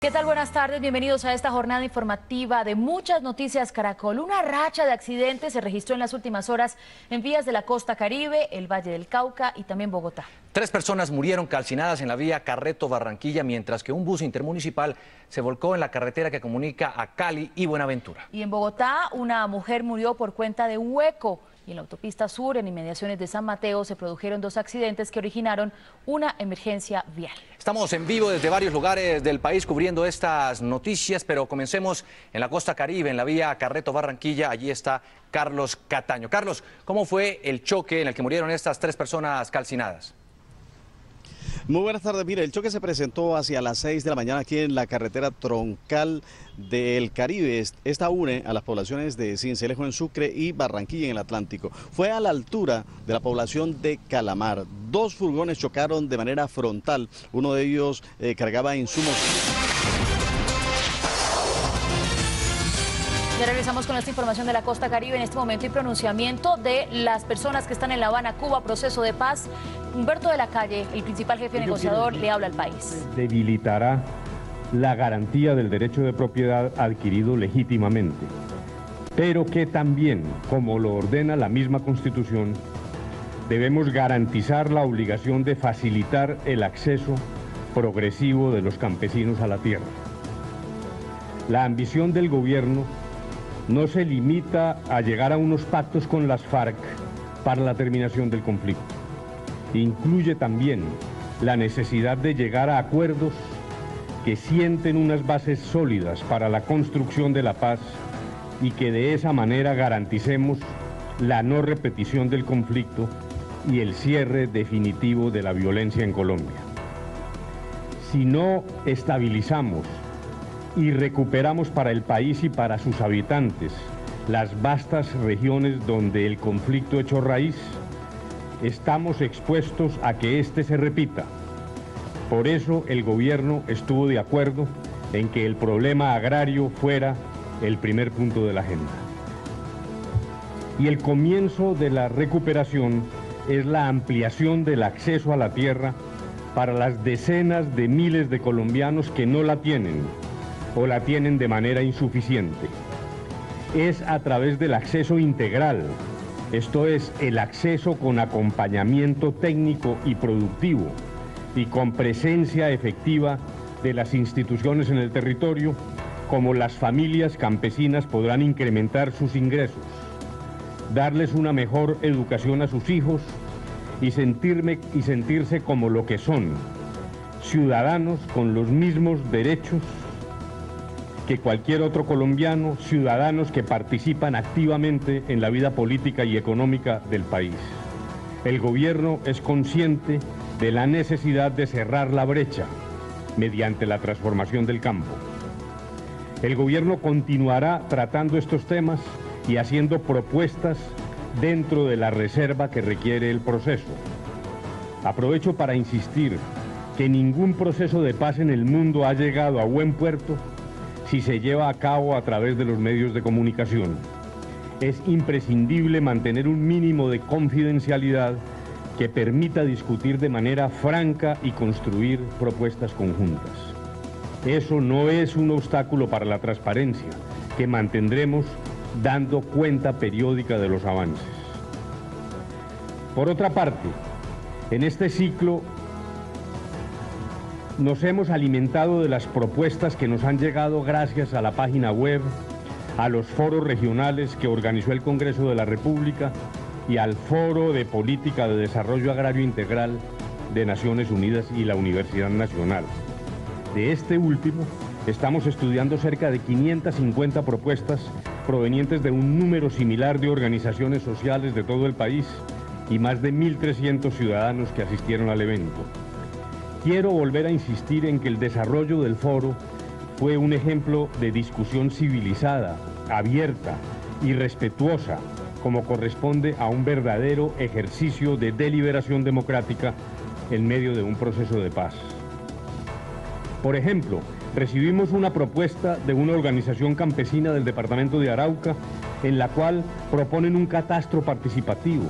¿Qué tal? Buenas tardes, bienvenidos a esta jornada informativa de Muchas Noticias Caracol. Una racha de accidentes se registró en las últimas horas en vías de la costa Caribe, el Valle del Cauca y también Bogotá. 3 personas murieron calcinadas en la vía Carreto-Barranquilla, mientras que un bus intermunicipal se volcó en la carretera que comunica a Cali y Buenaventura. Y en Bogotá, una mujer murió por cuenta de un hueco. Y en la autopista sur, en inmediaciones de San Mateo, se produjeron 2 accidentes que originaron una emergencia vial. Estamos en vivo desde varios lugares del país cubriendo estas noticias, pero comencemos en la costa Caribe, en la vía Carreto-Barranquilla. Allí está Carlos Cataño. Carlos, ¿cómo fue el choque en el que murieron estas 3 personas calcinadas? Muy buenas tardes. Mire, el choque se presentó hacia las 6 de la mañana aquí en la carretera troncal del Caribe. Esta une a las poblaciones de Cincelejo en Sucre y Barranquilla en el Atlántico. Fue a la altura de la población de Calamar. 2 furgones chocaron de manera frontal. Uno de ellos cargaba insumos. Ya regresamos con esta información de la costa Caribe. En este momento hay pronunciamiento de las personas que están en La Habana, Cuba, proceso de paz. Humberto de la Calle, el principal jefe negociador, le habla al país. Debilitará la garantía del derecho de propiedad adquirido legítimamente, pero que también, como lo ordena la misma Constitución, debemos garantizar la obligación de facilitar el acceso progresivo de los campesinos a la tierra. La ambición del gobierno no se limita a llegar a unos pactos con las FARC para la terminación del conflicto. Incluye también la necesidad de llegar a acuerdos que sienten unas bases sólidas para la construcción de la paz y que de esa manera garanticemos la no repetición del conflicto y el cierre definitivo de la violencia en Colombia. Si no estabilizamos y recuperamos para el país y para sus habitantes las vastas regiones donde el conflicto echó raíz, estamos expuestos a que éste se repita. Por eso el gobierno estuvo de acuerdo en que el problema agrario fuera el primer punto de la agenda. Y el comienzo de la recuperación es la ampliación del acceso a la tierra para las decenas de miles de colombianos que no la tienen o la tienen de manera insuficiente. Es a través del acceso integral, esto es, el acceso con acompañamiento técnico y productivo y con presencia efectiva de las instituciones en el territorio, como las familias campesinas podrán incrementar sus ingresos, darles una mejor educación a sus hijos y sentirse como lo que son, ciudadanos con los mismos derechos que cualquier otro colombiano, ciudadanos que participan activamente en la vida política y económica del país. El gobierno es consciente de la necesidad de cerrar la brecha mediante la transformación del campo. El gobierno continuará tratando estos temas y haciendo propuestas dentro de la reserva que requiere el proceso. Aprovecho para insistir que ningún proceso de paz en el mundo ha llegado a buen puerto si se lleva a cabo a través de los medios de comunicación. Es imprescindible mantener un mínimo de confidencialidad que permita discutir de manera franca y construir propuestas conjuntas. Eso no es un obstáculo para la transparencia, que mantendremos dando cuenta periódica de los avances. Por otra parte, en este ciclo nos hemos alimentado de las propuestas que nos han llegado gracias a la página web, a los foros regionales que organizó el Congreso de la República y al Foro de Política de Desarrollo Agrario Integral de Naciones Unidas y la Universidad Nacional. De este último, estamos estudiando cerca de 550 propuestas provenientes de un número similar de organizaciones sociales de todo el país y más de 1.300 ciudadanos que asistieron al evento. Quiero volver a insistir en que el desarrollo del foro fue un ejemplo de discusión civilizada, abierta y respetuosa, como corresponde a un verdadero ejercicio de deliberación democrática en medio de un proceso de paz. Por ejemplo, recibimos una propuesta de una organización campesina del departamento de Arauca en la cual proponen un catastro participativo,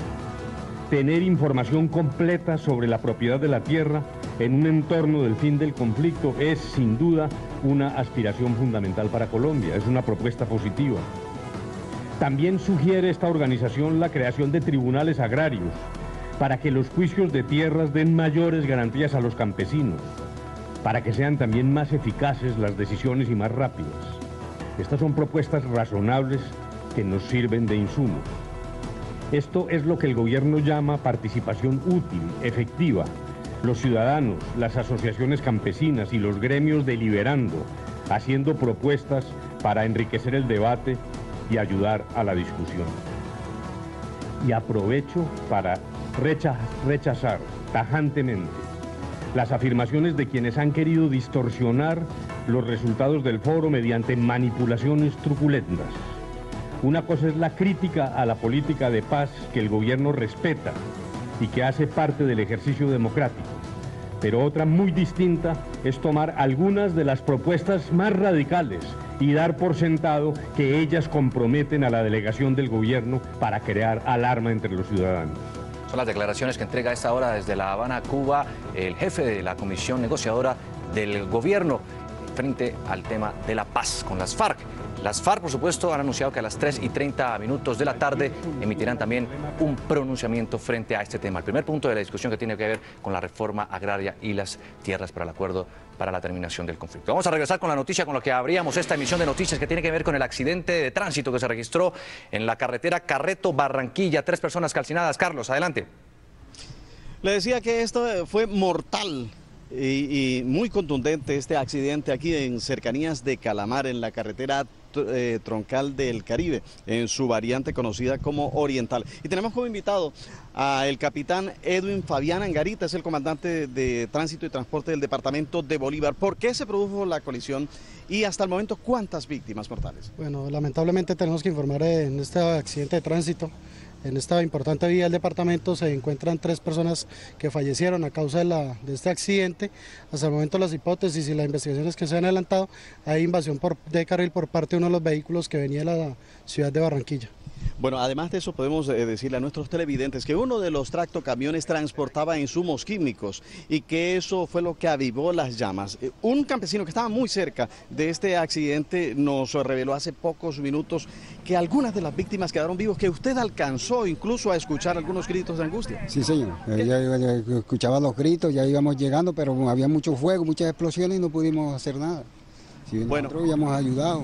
tener información completa sobre la propiedad de la tierra en un entorno del fin del conflicto es sin duda una aspiración fundamental para Colombia, es una propuesta positiva. También sugiere esta organización la creación de tribunales agrarios para que los juicios de tierras den mayores garantías a los campesinos, para que sean también más eficaces las decisiones y más rápidas. Estas son propuestas razonables que nos sirven de insumo. Esto es lo que el gobierno llama participación útil, efectiva. Los ciudadanos, las asociaciones campesinas y los gremios deliberando, haciendo propuestas para enriquecer el debate y ayudar a la discusión. Y aprovecho para rechazar tajantemente las afirmaciones de quienes han querido distorsionar los resultados del foro mediante manipulaciones truculentas. Una cosa es la crítica a la política de paz que el gobierno respeta y que hace parte del ejercicio democrático, pero otra muy distinta es tomar algunas de las propuestas más radicales y dar por sentado que ellas comprometen a la delegación del gobierno para crear alarma entre los ciudadanos. Son las declaraciones que entrega a esta hora desde La Habana, Cuba, el jefe de la comisión negociadora del gobierno frente al tema de la paz con las FARC. Las FARC, por supuesto, han anunciado que a las 3:30 de la tarde emitirán también un pronunciamiento frente a este tema. El primer punto de la discusión que tiene que ver con la reforma agraria y las tierras para el acuerdo para la terminación del conflicto. Vamos a regresar con la noticia con la que abríamos esta emisión de noticias que tiene que ver con el accidente de tránsito que se registró en la carretera Carreto-Barranquilla. 3 personas calcinadas. Carlos, adelante. Le decía que esto fue mortal. Y muy contundente este accidente aquí en cercanías de Calamar, en la carretera troncal del Caribe, en su variante conocida como Oriental. Y tenemos como invitado al capitán Edwin Fabián Angarita, es el comandante de Tránsito y Transporte del departamento de Bolívar. ¿Por qué se produjo la colisión y hasta el momento cuántas víctimas mortales? Bueno, lamentablemente tenemos que informar en este accidente de tránsito. En esta importante vía del departamento se encuentran 3 personas que fallecieron a causa de este accidente. Hasta el momento las hipótesis y las investigaciones que se han adelantado, hay invasión de carril por parte de uno de los vehículos que venía de la ciudad de Barranquilla. Bueno, además de eso podemos decirle a nuestros televidentes que uno de los tractocamiones transportaba insumos químicos y que eso fue lo que avivó las llamas. Un campesino que estaba muy cerca de este accidente nos reveló hace pocos minutos que algunas de las víctimas quedaron vivos, que usted alcanzó incluso a escuchar algunos gritos de angustia. Sí, señor. Yo escuchaba los gritos, ya íbamos llegando, pero había mucho fuego, muchas explosiones y no pudimos hacer nada. Si nosotros habíamos ayudado.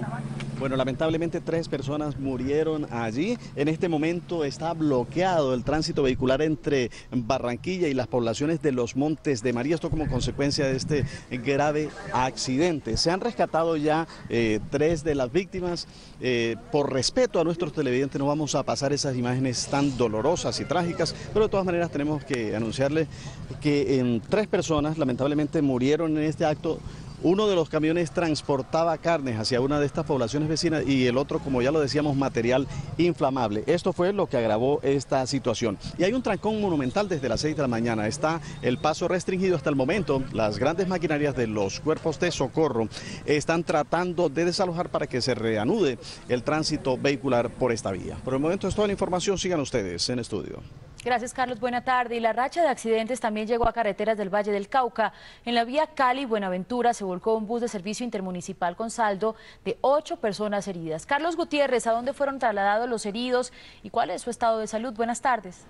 Bueno, lamentablemente 3 personas murieron allí. En este momento está bloqueado el tránsito vehicular entre Barranquilla y las poblaciones de los Montes de María. Esto como consecuencia de este grave accidente. Se han rescatado ya 3 de las víctimas. Por respeto a nuestros televidentes no vamos a pasar esas imágenes tan dolorosas y trágicas, pero de todas maneras tenemos que anunciarles que 3 personas lamentablemente murieron en este acto. Uno de los camiones transportaba carnes hacia una de estas poblaciones vecinas y el otro, como ya lo decíamos, material inflamable. Esto fue lo que agravó esta situación. Y hay un trancón monumental desde las 6 de la mañana. Está el paso restringido hasta el momento. Las grandes maquinarias de los cuerpos de socorro están tratando de desalojar para que se reanude el tránsito vehicular por esta vía. Por el momento es toda la información. Sigan ustedes en estudio. Gracias, Carlos. Buena tarde. Y la racha de accidentes también llegó a carreteras del Valle del Cauca. En la vía Cali-Buenaventura se volcó un bus de servicio intermunicipal con saldo de 8 personas heridas. Carlos Gutiérrez, ¿a dónde fueron trasladados los heridos y cuál es su estado de salud? Buenas tardes.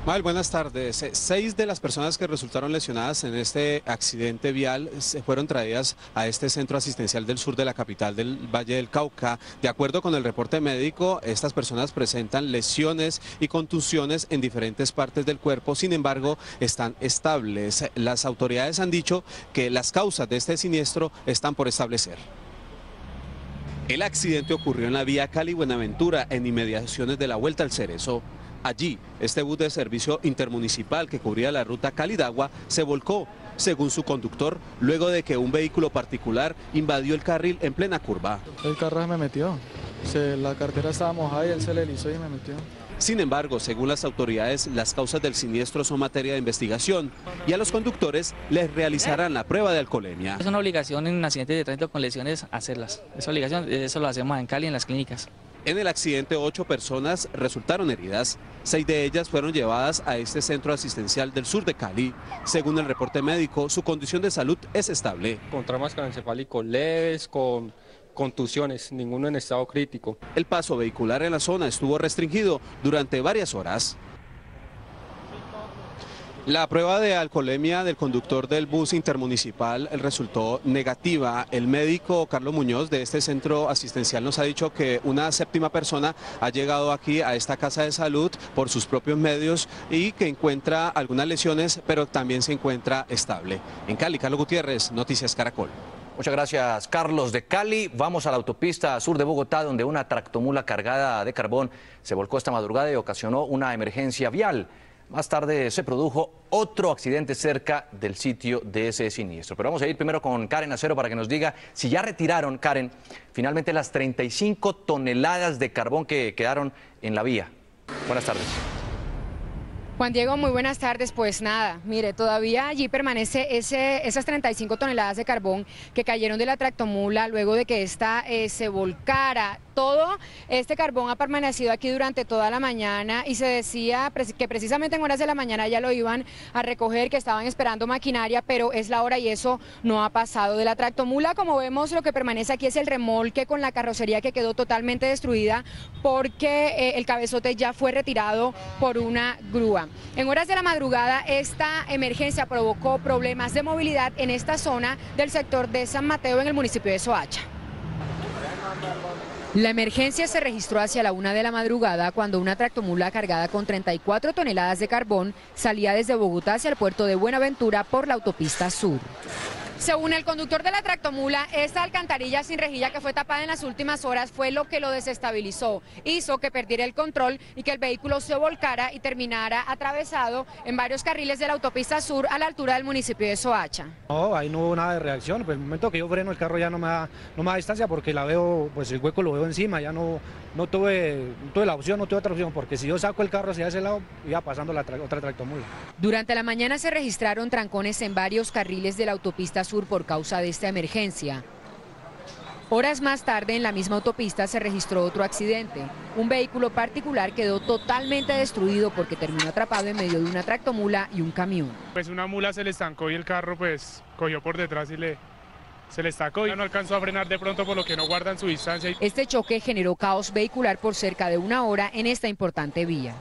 Mal, buenas tardes. 6 de las personas que resultaron lesionadas en este accidente vial fueron traídas a este centro asistencial del sur de la capital del Valle del Cauca. De acuerdo con el reporte médico, estas personas presentan lesiones y contusiones en diferentes partes del cuerpo, sin embargo, están estables. Las autoridades han dicho que las causas de este siniestro están por establecer. El accidente ocurrió en la vía Cali-Buenaventura, en inmediaciones de la Vuelta al Cerezo. Allí, este bus de servicio intermunicipal que cubría la ruta Cali-Dagua se volcó, según su conductor, luego de que un vehículo particular invadió el carril en plena curva. El carro se me metió, la cartera estaba mojada y él se le erizó y me metió. Sin embargo, según las autoridades, las causas del siniestro son materia de investigación y a los conductores les realizarán la prueba de alcoholemia. Es una obligación en accidentes de tránsito con lesiones hacerlas. Es obligación, eso lo hacemos en Cali en las clínicas. En el accidente 8 personas resultaron heridas, 6 de ellas fueron llevadas a este centro asistencial del sur de Cali. Según el reporte médico, su condición de salud es estable. Con traumas craneoencefálicos leves, con contusiones, ninguno en estado crítico. El paso vehicular en la zona estuvo restringido durante varias horas. La prueba de alcoholemia del conductor del bus intermunicipal resultó negativa. El médico Carlos Muñoz de este centro asistencial nos ha dicho que una séptima persona ha llegado aquí a esta casa de salud por sus propios medios y que encuentra algunas lesiones, pero también se encuentra estable. En Cali, Carlos Gutiérrez, Noticias Caracol. Muchas gracias, Carlos. De Cali vamos a la autopista sur de Bogotá, donde una tractomula cargada de carbón se volcó esta madrugada y ocasionó una emergencia vial. Más tarde se produjo otro accidente cerca del sitio de ese siniestro. Pero vamos a ir primero con Karen Acero para que nos diga si ya retiraron, Karen, finalmente las 35 toneladas de carbón que quedaron en la vía. Buenas tardes. Juan Diego, muy buenas tardes. Pues nada, mire, todavía allí permanece esas 35 toneladas de carbón que cayeron de la tractomula luego de que ésta se volcara. Todo este carbón ha permanecido aquí durante toda la mañana y se decía que precisamente en horas de la mañana ya lo iban a recoger, que estaban esperando maquinaria, pero es la hora y eso no ha pasado. De la tractomula, como vemos, lo que permanece aquí es el remolque con la carrocería que quedó totalmente destruida porque el cabezote ya fue retirado por una grúa. En horas de la madrugada, esta emergencia provocó problemas de movilidad en esta zona del sector de San Mateo en el municipio de Soacha. La emergencia se registró hacia la 1 de la madrugada cuando una tractomula cargada con 34 toneladas de carbón salía desde Bogotá hacia el puerto de Buenaventura por la autopista sur. Según el conductor de la tractomula, esta alcantarilla sin rejilla que fue tapada en las últimas horas fue lo que lo desestabilizó, hizo que perdiera el control y que el vehículo se volcara y terminara atravesado en varios carriles de la autopista sur a la altura del municipio de Soacha. No, ahí no hubo nada de reacción, pues el momento que yo freno el carro ya no me da distancia porque la veo, pues el hueco lo veo encima, ya no tuve la opción, no tuve otra opción, porque si yo saco el carro hacia ese lado, iba pasando la otra tractomula. Durante la mañana se registraron trancones en varios carriles de la autopista sur por causa de esta emergencia. Horas más tarde, en la misma autopista se registró otro accidente. Un vehículo particular quedó totalmente destruido porque terminó atrapado en medio de una tractomula y un camión. Pues una mula se le estancó y el carro pues cogió por detrás y se le estacó y no alcanzó a frenar de pronto por lo que no guardan su distancia. Este choque generó caos vehicular por cerca de una hora en esta importante vía.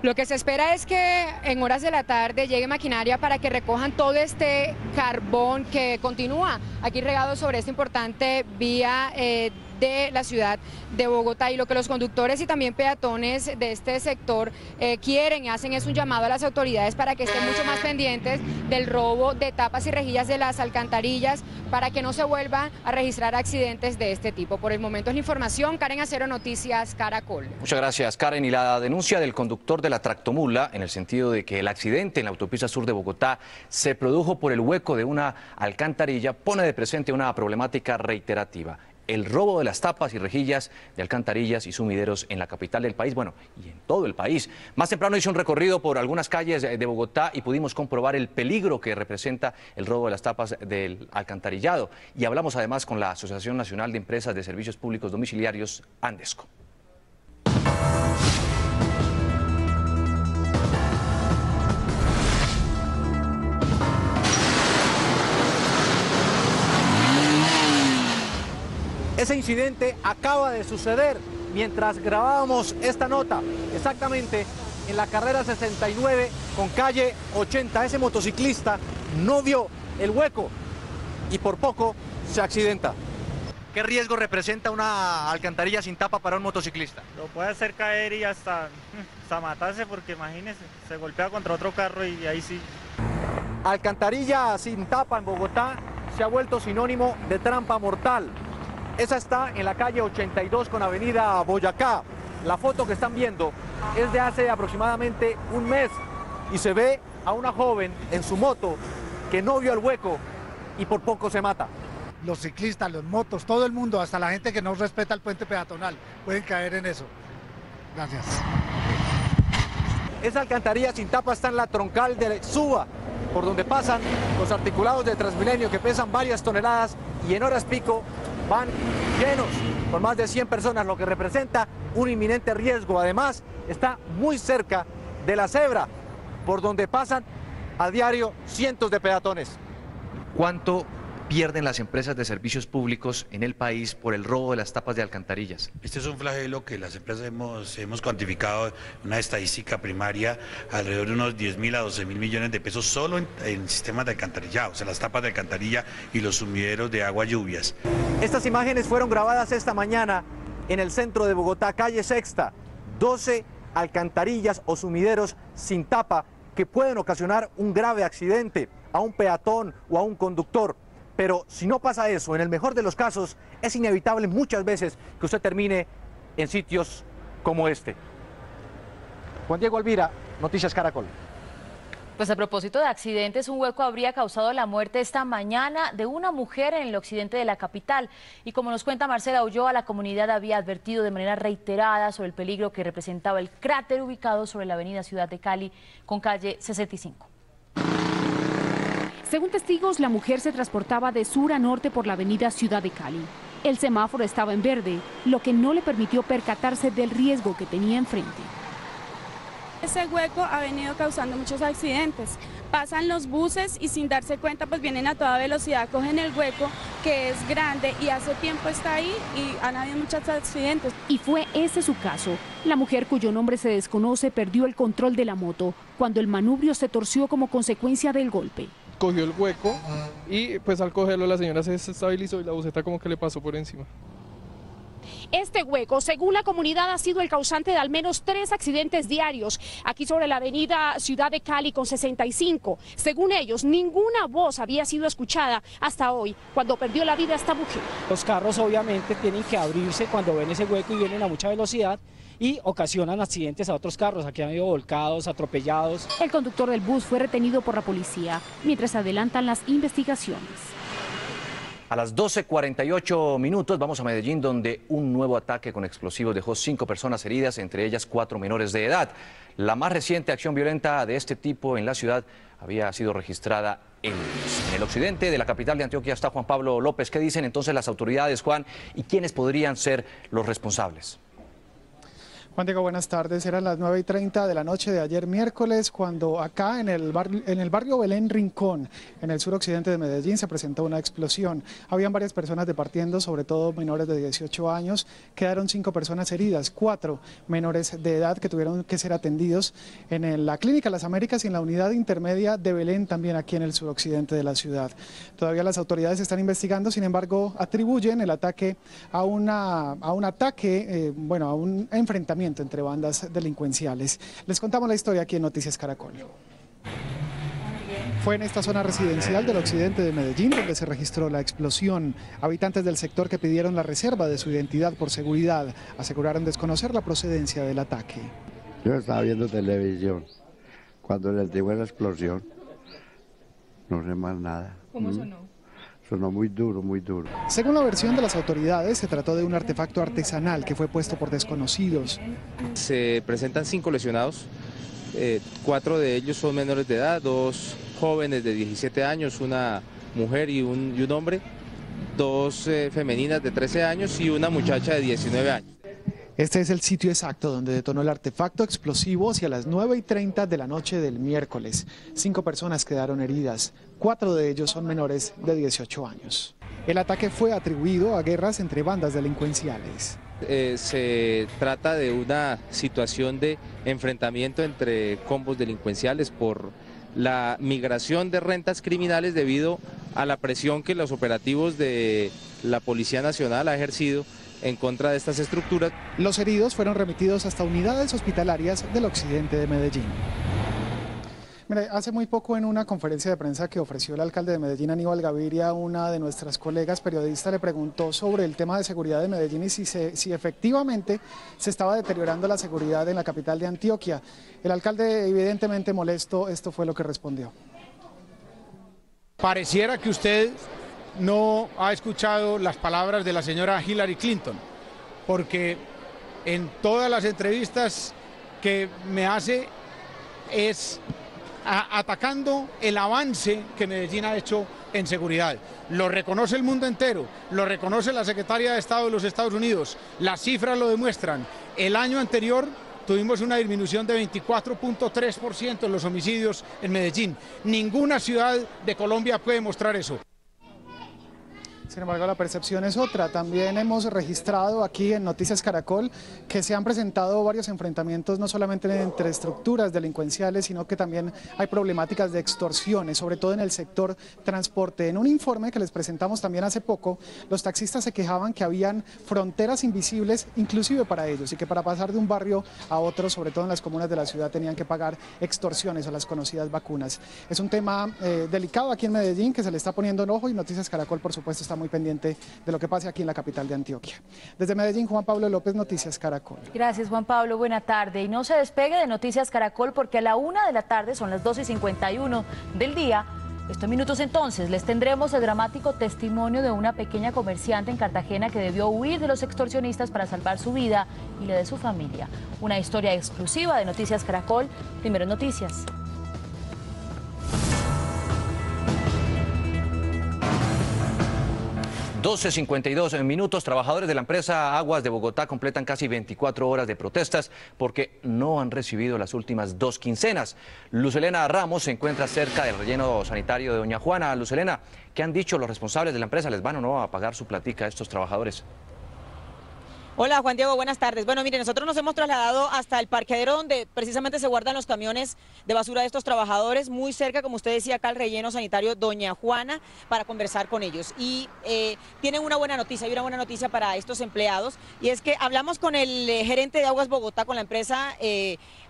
Lo que se espera es que en horas de la tarde llegue maquinaria para que recojan todo este carbón que continúa aquí regado sobre esta importante vía de la ciudad de Bogotá, y lo que los conductores y también peatones de este sector quieren y hacen es un llamado a las autoridades para que estén mucho más pendientes del robo de tapas y rejillas de las alcantarillas para que no se vuelvan a registrar accidentes de este tipo. Por el momento es la información. Karen Acero, Noticias Caracol. Muchas gracias, Karen. Y la denuncia del conductor de la tractomula en el sentido de que el accidente en la autopista sur de Bogotá se produjo por el hueco de una alcantarilla pone de presente una problemática reiterativa: el robo de las tapas y rejillas de alcantarillas y sumideros en la capital del país, bueno, y en todo el país. Más temprano hice un recorrido por algunas calles de Bogotá y pudimos comprobar el peligro que representa el robo de las tapas del alcantarillado. Y hablamos además con la Asociación Nacional de Empresas de Servicios Públicos Domiciliarios, Andesco. Ese incidente acaba de suceder mientras grabábamos esta nota, exactamente en la carrera 69 con calle 80. Ese motociclista no vio el hueco y por poco se accidenta. ¿Qué riesgo representa una alcantarilla sin tapa para un motociclista? Lo puede hacer caer y hasta matarse, porque imagínese, se golpea contra otro carro y ahí sí. Alcantarilla sin tapa en Bogotá se ha vuelto sinónimo de trampa mortal. Esa está en la calle 82 con avenida Boyacá. La foto que están viendo es de hace aproximadamente un mes y se ve a una joven en su moto que no vio el hueco y por poco se mata. Los ciclistas, los motos, todo el mundo, hasta la gente que no respeta el puente peatonal, pueden caer en eso. Gracias. Esa alcantarilla sin tapa está en la troncal de Suba, por donde pasan los articulados de Transmilenio que pesan varias toneladas y en horas pico van llenos, con más de 100 personas, lo que representa un inminente riesgo. Además, está muy cerca de la cebra, por donde pasan a diario cientos de peatones. ¿Cuánto pierden las empresas de servicios públicos en el país por el robo de las tapas de alcantarillas? Este es un flagelo que las empresas hemos cuantificado en una estadística primaria alrededor de unos 10.000 a 12.000 millones de pesos solo en sistemas de alcantarillado, o sea, las tapas de alcantarilla y los sumideros de agua lluvias. Estas imágenes fueron grabadas esta mañana en el centro de Bogotá, calle Sexta. 12 alcantarillas o sumideros sin tapa que pueden ocasionar un grave accidente a un peatón o a un conductor. Pero si no pasa eso, en el mejor de los casos, es inevitable muchas veces que usted termine en sitios como este. Juan Diego Alvira, Noticias Caracol. Pues a propósito de accidentes, un hueco habría causado la muerte esta mañana de una mujer en el occidente de la capital. Y como nos cuenta Marcela Ulloa, la comunidad había advertido de manera reiterada sobre el peligro que representaba el cráter ubicado sobre la avenida Ciudad de Cali con calle 65. Según testigos, la mujer se transportaba de sur a norte por la avenida Ciudad de Cali. El semáforo estaba en verde, lo que no le permitió percatarse del riesgo que tenía enfrente. Ese hueco ha venido causando muchos accidentes. Pasan los buses y sin darse cuenta pues vienen a toda velocidad, cogen el hueco que es grande y hace tiempo está ahí y han habido muchos accidentes. Y fue ese su caso. La mujer, cuyo nombre se desconoce, perdió el control de la moto cuando el manubrio se torció como consecuencia del golpe. Cogió el hueco y pues al cogerlo la señora se desestabilizó y la buseta como que le pasó por encima. Este hueco, según la comunidad, ha sido el causante de al menos 3 accidentes diarios aquí sobre la avenida Ciudad de Cali con 65. Según ellos, ninguna voz había sido escuchada hasta hoy, cuando perdió la vida esta mujer. Los carros obviamente tienen que abrirse cuando ven ese hueco y vienen a mucha velocidad y ocasionan accidentes a otros carros. Aquí han habido volcados, atropellados. El conductor del bus fue retenido por la policía mientras adelantan las investigaciones. A las 12:48 minutos vamos a Medellín, donde un nuevo ataque con explosivos dejó 5 personas heridas, entre ellas 4 menores de edad. La más reciente acción violenta de este tipo en la ciudad había sido registrada en el occidente de la capital de Antioquia. Está Juan Pablo López. ¿Qué dicen entonces las autoridades, Juan, y quiénes podrían ser los responsables? Juan Diego, buenas tardes. Eran las 9:30 de la noche de ayer miércoles cuando acá en el barrio Belén Rincón, en el suroccidente de Medellín, se presentó una explosión. Habían varias personas departiendo, sobre todo menores de 18 años. Quedaron 5 personas heridas, 4 menores de edad que tuvieron que ser atendidos en la Clínica Las Américas y en la unidad intermedia de Belén, también aquí en el suroccidente de la ciudad. Todavía las autoridades están investigando, sin embargo, atribuyen el ataque a un enfrentamiento entre bandas delincuenciales. Les contamos la historia aquí en Noticias Caracol. Fue en esta zona residencial del occidente de Medellín donde se registró la explosión. Habitantes del sector que pidieron la reserva de su identidad por seguridad aseguraron desconocer la procedencia del ataque. Yo estaba viendo televisión cuando les digo la explosión. No sé más nada. ¿Cómo sonó? Sonó muy duro, muy duro. Según la versión de las autoridades, se trató de un artefacto artesanal que fue puesto por desconocidos. Se presentan 5 lesionados, 4 de ellos son menores de edad, 2 jóvenes de 17 años, una mujer y un hombre, 2 femeninas de 13 años y una muchacha de 19 años. Este es el sitio exacto donde detonó el artefacto explosivo hacia las 9:30 de la noche del miércoles. 5 personas quedaron heridas, 4 de ellos son menores de 18 años. El ataque fue atribuido a guerras entre bandas delincuenciales. Se trata de una situación de enfrentamiento entre combos delincuenciales por la migración de rentas criminales debido a la presión que los operativos de la Policía Nacional ha ejercido en contra de estas estructuras. Los heridos fueron remitidos hasta unidades hospitalarias del occidente de Medellín. Mire, hace muy poco en una conferencia de prensa que ofreció el alcalde de Medellín, Aníbal Gaviria, una de nuestras colegas periodistas le preguntó sobre el tema de seguridad de Medellín y si efectivamente se estaba deteriorando la seguridad en la capital de Antioquia. El alcalde, evidentemente molesto, esto fue lo que respondió. Pareciera que usted no ha escuchado las palabras de la señora Hillary Clinton, porque en todas las entrevistas que me hace es atacando el avance que Medellín ha hecho en seguridad. Lo reconoce el mundo entero, lo reconoce la Secretaría de Estado de los Estados Unidos, las cifras lo demuestran. El año anterior tuvimos una disminución de 24.3% en los homicidios en Medellín. Ninguna ciudad de Colombia puede mostrar eso. Sin embargo, la percepción es otra. También hemos registrado aquí en Noticias Caracol que se han presentado varios enfrentamientos, no solamente entre estructuras delincuenciales, sino que también hay problemáticas de extorsiones, sobre todo en el sector transporte. En un informe que les presentamos también hace poco, los taxistas se quejaban que habían fronteras invisibles, inclusive para ellos, y que para pasar de un barrio a otro, sobre todo en las comunas de la ciudad, tenían que pagar extorsiones o las conocidas vacunas. Es un tema delicado aquí en Medellín que se le está poniendo en ojo, y Noticias Caracol, por supuesto, está muy pendiente de lo que pase aquí en la capital de Antioquia. Desde Medellín, Juan Pablo López, Noticias Caracol. Gracias, Juan Pablo, buena tarde. Y no se despegue de Noticias Caracol, porque a la 1 de la tarde, son las 2:51 del día, estos minutos entonces, les tendremos el dramático testimonio de una pequeña comerciante en Cartagena que debió huir de los extorsionistas para salvar su vida y la de su familia. Una historia exclusiva de Noticias Caracol. Primero Noticias. (12:52 trabajadores de la empresa Aguas de Bogotá completan casi 24 horas de protestas porque no han recibido las últimas 2 quincenas. Luz Helena Ramos se encuentra cerca del relleno sanitario de Doña Juana. Luz Helena, ¿qué han dicho los responsables de la empresa? ¿Les van o no a pagar su platica a estos trabajadores? Hola Juan Diego, buenas tardes. Bueno, mire, nosotros nos hemos trasladado hasta el parqueadero donde precisamente se guardan los camiones de basura de estos trabajadores, muy cerca, como usted decía, acá al relleno sanitario Doña Juana, para conversar con ellos. Y tienen una buena noticia, hay una buena noticia para estos empleados, y es que hablamos con el gerente de Aguas Bogotá, con la empresa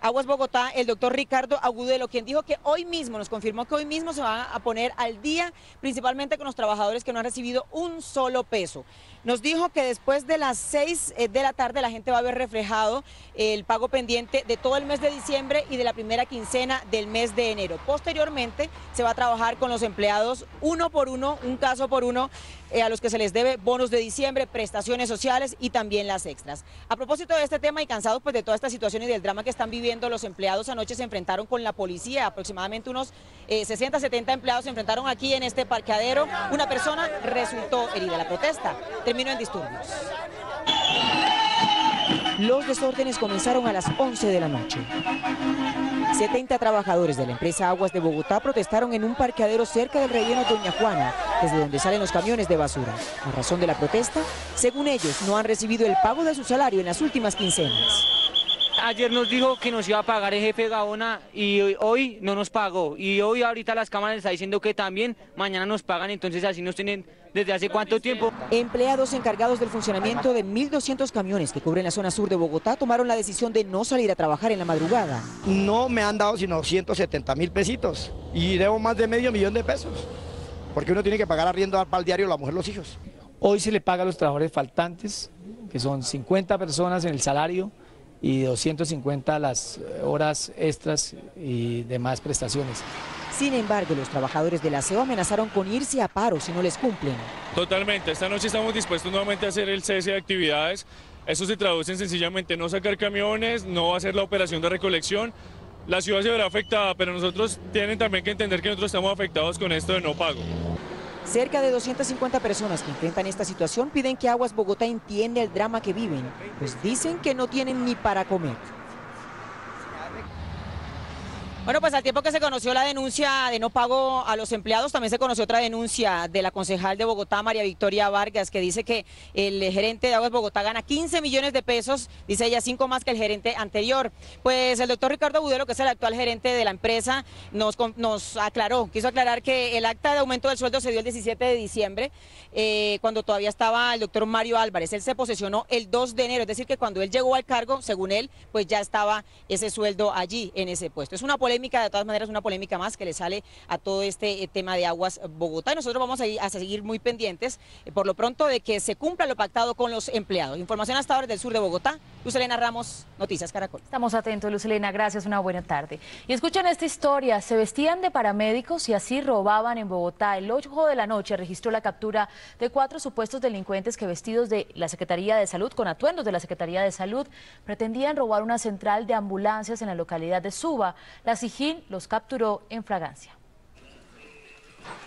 Aguas Bogotá, el doctor Ricardo Agudelo, quien dijo que hoy mismo, nos confirmó que hoy mismo se va a poner al día, principalmente con los trabajadores que no han recibido un solo peso. Nos dijo que después de las 6 de la tarde la gente va a ver reflejado el pago pendiente de todo el mes de diciembre y de la primera quincena del mes de enero. Posteriormente se va a trabajar con los empleados uno por uno, un caso por uno, a los que se les debe bonos de diciembre, prestaciones sociales y también las extras. A propósito de este tema y cansados pues de toda esta situación y del drama que están viviendo los empleados, anoche se enfrentaron con la policía, aproximadamente unos 60, 70 empleados se enfrentaron aquí en este parqueadero. Una persona resultó herida. La protesta terminó en disturbios. Los desórdenes comenzaron a las 11 de la noche. 70 trabajadores de la empresa Aguas de Bogotá protestaron en un parqueadero cerca del relleno Doña Juana, desde donde salen los camiones de basura. La razón de la protesta, según ellos, no han recibido el pago de su salario en las últimas quincenas. Ayer nos dijo que nos iba a pagar el jefe Gaona y hoy no nos pagó. Y hoy ahorita las cámaras están diciendo que también mañana nos pagan, entonces así nos tienen desde hace cuánto tiempo. Empleados encargados del funcionamiento de 1.200 camiones que cubren la zona sur de Bogotá tomaron la decisión de no salir a trabajar en la madrugada. No me han dado sino 170.000 pesitos y debo más de medio millón de pesos, porque uno tiene que pagar arriendo para el diario, la mujer, los hijos. Hoy se le paga a los trabajadores faltantes, que son 50 personas en el salario, y 250 las horas extras y demás prestaciones. Sin embargo, los trabajadores del aseo amenazaron con irse a paro si no les cumplen. Totalmente, esta noche estamos dispuestos nuevamente a hacer el cese de actividades. Eso se traduce en sencillamente no sacar camiones, no hacer la operación de recolección. La ciudad se verá afectada, pero nosotros tienen también que entender que nosotros estamos afectados con esto de no pago. Cerca de 250 personas que enfrentan esta situación piden que Aguas Bogotá entienda el drama que viven, pues dicen que no tienen ni para comer. Bueno, pues al tiempo que se conoció la denuncia de no pago a los empleados, también se conoció otra denuncia de la concejal de Bogotá, María Victoria Vargas, que dice que el gerente de Aguas Bogotá gana 15 millones de pesos, dice ella, 5 más que el gerente anterior. Pues el doctor Ricardo Agudelo, que es el actual gerente de la empresa, quiso aclarar que el acta de aumento del sueldo se dio el 17 de diciembre, cuando todavía estaba el doctor Mario Álvarez. Él se posesionó el 2 de enero, es decir, que cuando él llegó al cargo, según él, pues ya estaba ese sueldo allí en ese puesto. Es una polémica, de todas maneras, una polémica más que le sale a todo este tema de Aguas Bogotá, y nosotros vamos a seguir muy pendientes, por lo pronto, de que se cumpla lo pactado con los empleados. Información hasta ahora del sur de Bogotá. Luz Helena Ramos, Noticias Caracol. Estamos atentos, Luz Helena, gracias, una buena tarde. Y escuchen esta historia, se vestían de paramédicos y así robaban en Bogotá. El 8 de la noche registró la captura de 4 supuestos delincuentes que, vestidos de la Secretaría de Salud, con atuendos de la Secretaría de Salud, pretendían robar una central de ambulancias en la localidad de Suba. La SIJIN los capturó en flagrancia.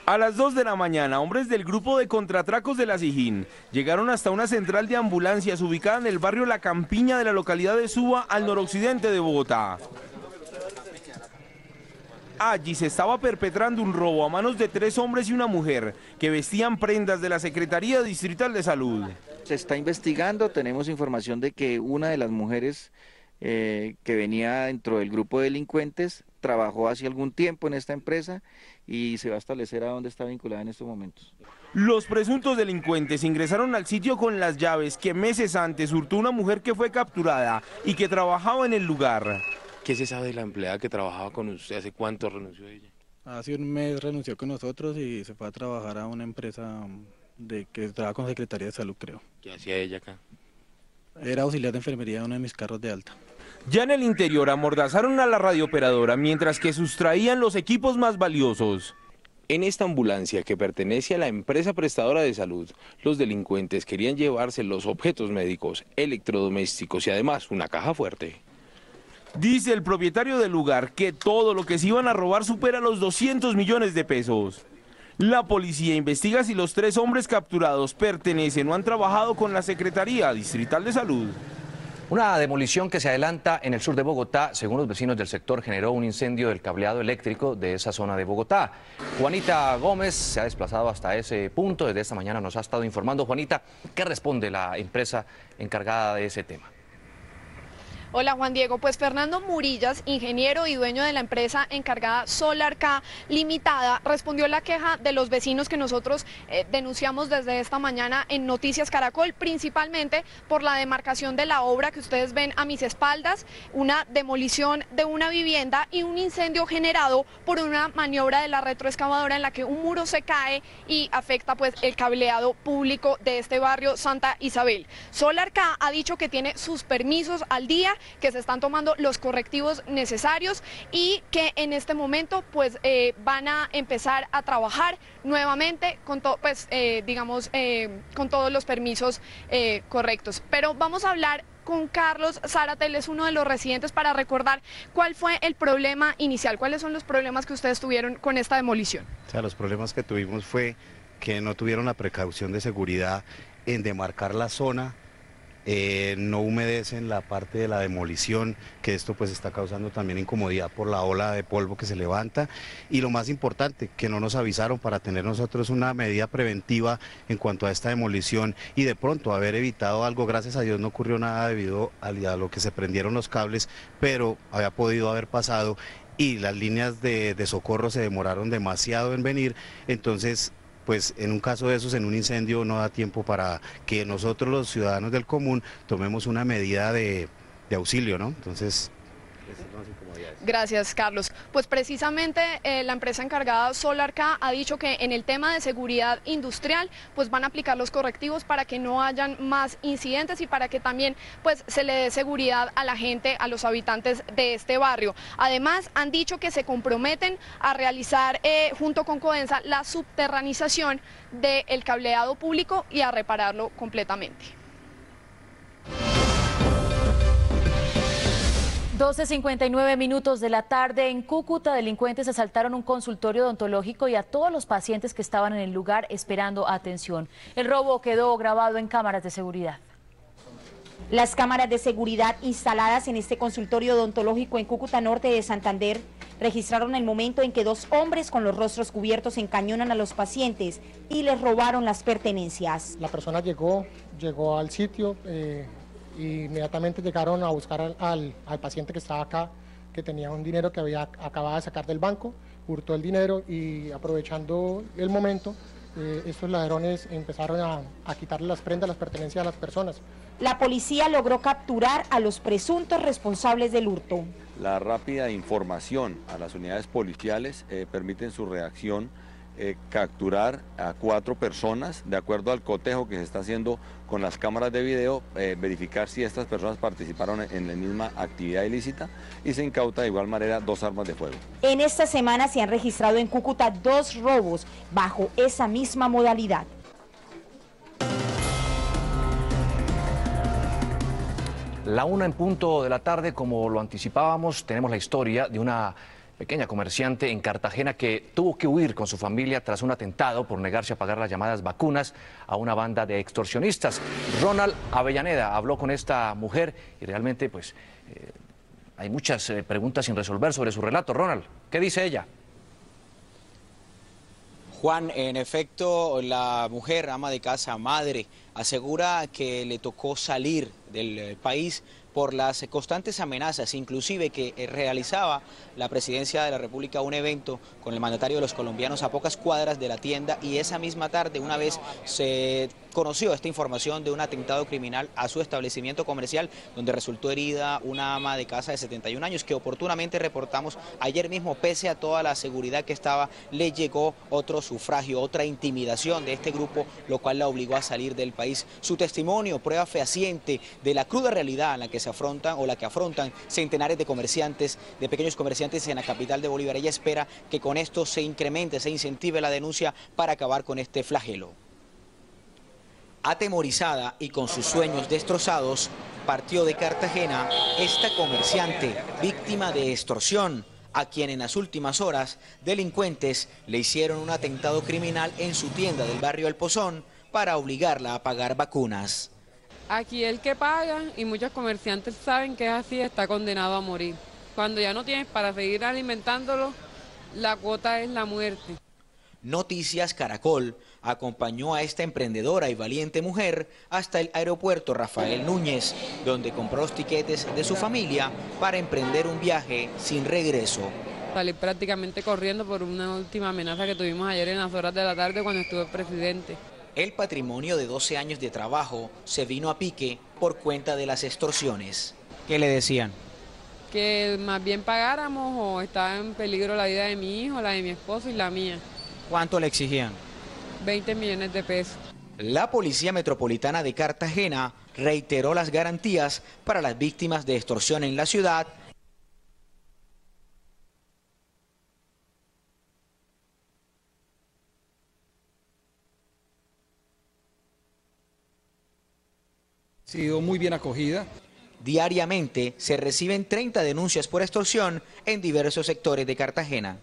A las 2 de la mañana, hombres del grupo de contratracos de la Sijín llegaron hasta una central de ambulancias ubicada en el barrio La Campiña de la localidad de Suba, al noroccidente de Bogotá. Allí se estaba perpetrando un robo a manos de 3 hombres y una mujer que vestían prendas de la Secretaría Distrital de Salud. Se está investigando, tenemos información de que una de las mujeres que venía dentro del grupo de delincuentes trabajó hace algún tiempo en esta empresa y se va a establecer a dónde está vinculada en estos momentos. Los presuntos delincuentes ingresaron al sitio con las llaves que meses antes hurtó una mujer que fue capturada y que trabajaba en el lugar. ¿Qué se sabe de la empleada que trabajaba con usted? ¿Hace cuánto renunció ella? Hace un mes renunció con nosotros y se fue a trabajar a una empresa que trabaja con Secretaría de Salud, creo. ¿Qué hacía ella acá? Era auxiliar de enfermería de uno de mis carros de alta. Ya en el interior amordazaron a la radiooperadora mientras que sustraían los equipos más valiosos. En esta ambulancia que pertenece a la empresa prestadora de salud, los delincuentes querían llevarse los objetos médicos, electrodomésticos y además una caja fuerte. Dice el propietario del lugar que todo lo que se iban a robar supera los 200 millones de pesos. La policía investiga si los 3 hombres capturados pertenecen o han trabajado con la Secretaría Distrital de Salud. Una demolición que se adelanta en el sur de Bogotá, según los vecinos del sector, generó un incendio del cableado eléctrico de esa zona de Bogotá. Juanita Gómez se ha desplazado hasta ese punto, desde esta mañana nos ha estado informando. Juanita, ¿qué responde la empresa encargada de ese tema? Hola Juan Diego, pues Fernando Murillas, ingeniero y dueño de la empresa encargada Solar K Limitada, respondió la queja de los vecinos que nosotros denunciamos desde esta mañana en Noticias Caracol, principalmente por la demarcación de la obra que ustedes ven a mis espaldas, una demolición de una vivienda y un incendio generado por una maniobra de la retroexcavadora en la que un muro se cae y afecta pues el cableado público de este barrio Santa Isabel. Solar K ha dicho que tiene sus permisos al día, que se están tomando los correctivos necesarios y que en este momento pues van a empezar a trabajar nuevamente con con todos los permisos correctos. Pero vamos a hablar con Carlos Zárate, él es uno de los residentes, para recordar cuál fue el problema inicial, cuáles son los problemas que ustedes tuvieron con esta demolición. O sea, los problemas que tuvimos fue que no tuvieron la precaución de seguridad en demarcar la zona. No humedecen la parte de la demolición, que esto pues está causando también incomodidad por la ola de polvo que se levanta, y lo más importante, que no nos avisaron para tener nosotros una medida preventiva en cuanto a esta demolición y de pronto haber evitado algo. Gracias a Dios no ocurrió nada debido a lo que se prendieron los cables, pero había podido haber pasado y las líneas de socorro se demoraron demasiado en venir, entonces pues en un caso de esos, en un incendio, no da tiempo para que nosotros los ciudadanos del común tomemos una medida de auxilio, ¿no? Entonces, esas son las incomodidades. Gracias, Carlos. Pues precisamente la empresa encargada Solar K ha dicho que en el tema de seguridad industrial pues van a aplicar los correctivos para que no hayan más incidentes y para que también pues se le dé seguridad a la gente, a los habitantes de este barrio. Además han dicho que se comprometen a realizar junto con Codensa la subterranización del cableado público y a repararlo completamente. 12:59 minutos de la tarde. En Cúcuta, delincuentes asaltaron un consultorio odontológico y a todos los pacientes que estaban en el lugar esperando atención. El robo quedó grabado en cámaras de seguridad. Las cámaras de seguridad instaladas en este consultorio odontológico en Cúcuta Norte de Santander registraron el momento en que 2 hombres con los rostros cubiertos encañonan a los pacientes y les robaron las pertenencias. La persona llegó al sitio, y inmediatamente llegaron a buscar al paciente que estaba acá, que tenía un dinero que acababa de sacar del banco, hurtó el dinero y aprovechando el momento, estos ladrones empezaron a quitarle las prendas, las pertenencias a las personas. La policía logró capturar a los presuntos responsables del hurto. La rápida información a las unidades policiales permiten su reacción, capturar a 4 personas, de acuerdo al cotejo que se está haciendo con las cámaras de video, verificar si estas personas participaron en la misma actividad ilícita y se incauta de igual manera 2 armas de fuego. En esta semana se han registrado en Cúcuta 2 robos bajo esa misma modalidad. La 1 en punto de la tarde, como lo anticipábamos, tenemos la historia de una pequeña comerciante en Cartagena que tuvo que huir con su familia tras un atentado por negarse a pagar las llamadas vacunas a una banda de extorsionistas. Ronald Avellaneda habló con esta mujer y realmente pues hay muchas preguntas sin resolver sobre su relato. Ronald, ¿qué dice ella? Juan, en efecto, la mujer, ama de casa, madre, asegura que le tocó salir del país por las constantes amenazas, inclusive que realizaba la presidencia de la República un evento con el mandatario de los colombianos a pocas cuadras de la tienda, y esa misma tarde, una vez se conoció esta información de un atentado criminal a su establecimiento comercial, donde resultó herida una ama de casa de 71 años, que oportunamente reportamos ayer mismo. Pese a toda la seguridad que estaba, le llegó otro sufragio, otra intimidación de este grupo, lo cual la obligó a salir del país. Su testimonio, prueba fehaciente de la cruda realidad en la que se afrontan o la que afrontan centenares de comerciantes, de pequeños comerciantes en la capital de Bolívar. Ella espera que con esto se incremente, se incentive la denuncia para acabar con este flagelo. Atemorizada y con sus sueños destrozados, partió de Cartagena esta comerciante, víctima de extorsión, a quien en las últimas horas delincuentes le hicieron un atentado criminal en su tienda del barrio El Pozón para obligarla a pagar vacunas. Aquí el que paga, y muchos comerciantes saben que es así, está condenado a morir. Cuando ya no tienes para seguir alimentándolo, la cuota es la muerte. Noticias Caracol acompañó a esta emprendedora y valiente mujer hasta el aeropuerto Rafael Núñez, donde compró los tiquetes de su familia para emprender un viaje sin regreso. Salí prácticamente corriendo por una última amenaza que tuvimos ayer en las horas de la tarde cuando estuvo el presidente. El patrimonio de 12 años de trabajo se vino a pique por cuenta de las extorsiones. ¿Qué le decían? Que más bien pagáramos, o estaba en peligro la vida de mi hijo, la de mi esposo y la mía. ¿Cuánto le exigían? 20 millones de pesos. La Policía Metropolitana de Cartagena reiteró las garantías para las víctimas de extorsión en la ciudad. Ha sido muy bien acogida. Diariamente se reciben 30 denuncias por extorsión en diversos sectores de Cartagena.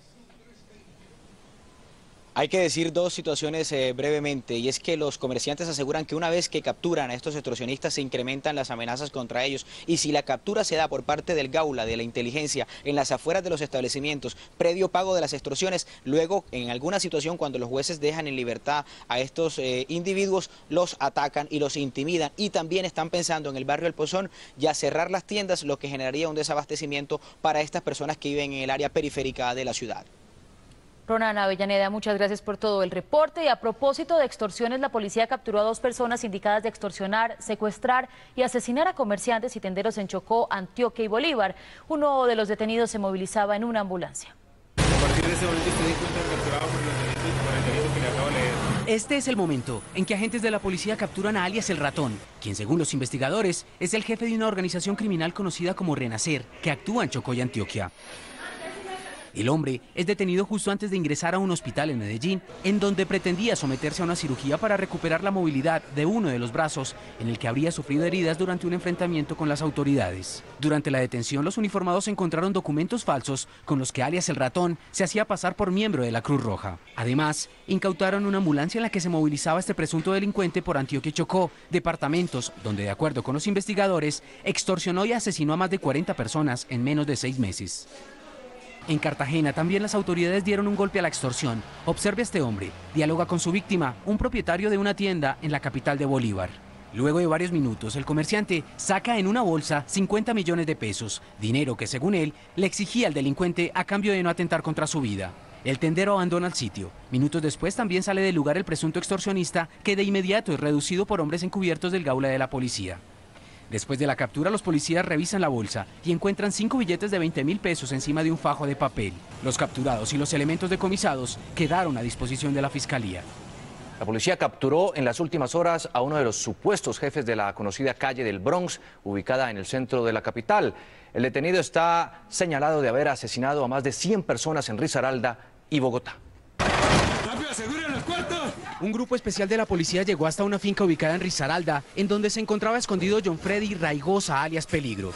Hay que decir dos situaciones brevemente, y es que los comerciantes aseguran que una vez que capturan a estos extorsionistas se incrementan las amenazas contra ellos, y si la captura se da por parte del Gaula, de la inteligencia, en las afueras de los establecimientos, previo pago de las extorsiones, luego en alguna situación cuando los jueces dejan en libertad a estos individuos, los atacan y los intimidan, y también están pensando en el barrio El Pozón ya cerrar las tiendas, lo que generaría un desabastecimiento para estas personas que viven en el área periférica de la ciudad. Ronald Avellaneda, muchas gracias por todo el reporte. Y a propósito de extorsiones, la policía capturó a 2 personas indicadas de extorsionar, secuestrar y asesinar a comerciantes y tenderos en Chocó, Antioquia y Bolívar. Uno de los detenidos se movilizaba en una ambulancia. A partir de ese momento usted se encuentra capturado por los delitos, por el delito que le acabo de leer. Este es el momento en que agentes de la policía capturan a alias El Ratón, quien según los investigadores es el jefe de una organización criminal conocida como Renacer, que actúa en Chocó y Antioquia. El hombre es detenido justo antes de ingresar a un hospital en Medellín, en donde pretendía someterse a una cirugía para recuperar la movilidad de uno de los brazos, en el que habría sufrido heridas durante un enfrentamiento con las autoridades. Durante la detención, los uniformados encontraron documentos falsos con los que alias El Ratón se hacía pasar por miembro de la Cruz Roja. Además, incautaron una ambulancia en la que se movilizaba este presunto delincuente por Antioquia y Chocó, departamentos donde, de acuerdo con los investigadores, extorsionó y asesinó a más de 40 personas en menos de 6 meses. En Cartagena también las autoridades dieron un golpe a la extorsión. Observe a este hombre, dialoga con su víctima, un propietario de una tienda en la capital de Bolívar. Luego de varios minutos, el comerciante saca en una bolsa 50 millones de pesos, dinero que según él le exigía al delincuente a cambio de no atentar contra su vida. El tendero abandona el sitio. Minutos después también sale del lugar el presunto extorsionista, que de inmediato es reducido por hombres encubiertos del Gaula de la policía. Después de la captura, los policías revisan la bolsa y encuentran 5 billetes de 20.000 pesos encima de un fajo de papel. Los capturados y los elementos decomisados quedaron a disposición de la Fiscalía. La policía capturó en las últimas horas a uno de los supuestos jefes de la conocida calle del Bronx, ubicada en el centro de la capital. El detenido está señalado de haber asesinado a más de 100 personas en Risaralda y Bogotá. Un grupo especial de la policía llegó hasta una finca ubicada en Risaralda, en donde se encontraba escondido John Freddy Raigosa, alias Peligro.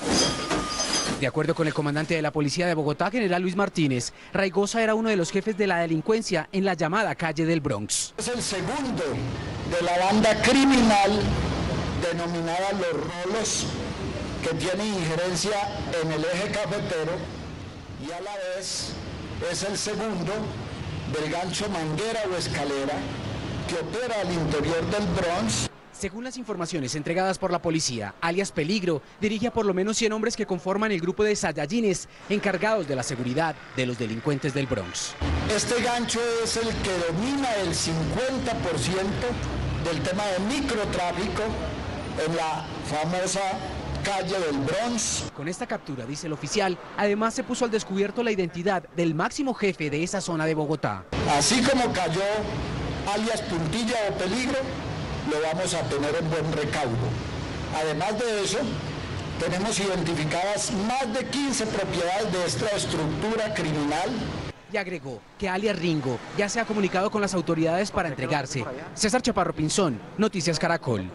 De acuerdo con el comandante de la Policía de Bogotá, general Luis Martínez, Raigosa era uno de los jefes de la delincuencia en la llamada calle del Bronx. Es el segundo de la banda criminal denominada Los Rolos, que tiene injerencia en el eje cafetero, y a la vez es el segundo del gancho Manguera o Escalera, que opera al interior del Bronx. Según las informaciones entregadas por la policía, alias Peligro dirige a por lo menos 100 hombres que conforman el grupo de Saiyajines encargados de la seguridad de los delincuentes del Bronx. Este gancho es el que domina el 50% del tema de microtráfico en la famosa calle del Bronx. Con esta captura, dice el oficial, además se puso al descubierto la identidad del máximo jefe de esa zona de Bogotá. Así como cayó alias Puntilla o Peligro, lo vamos a tener en buen recaudo. Además de eso, tenemos identificadas más de 15 propiedades de esta estructura criminal. Y agregó que alias Ringo ya se ha comunicado con las autoridades para entregarse. César Chaparro Pinzón, Noticias Caracol.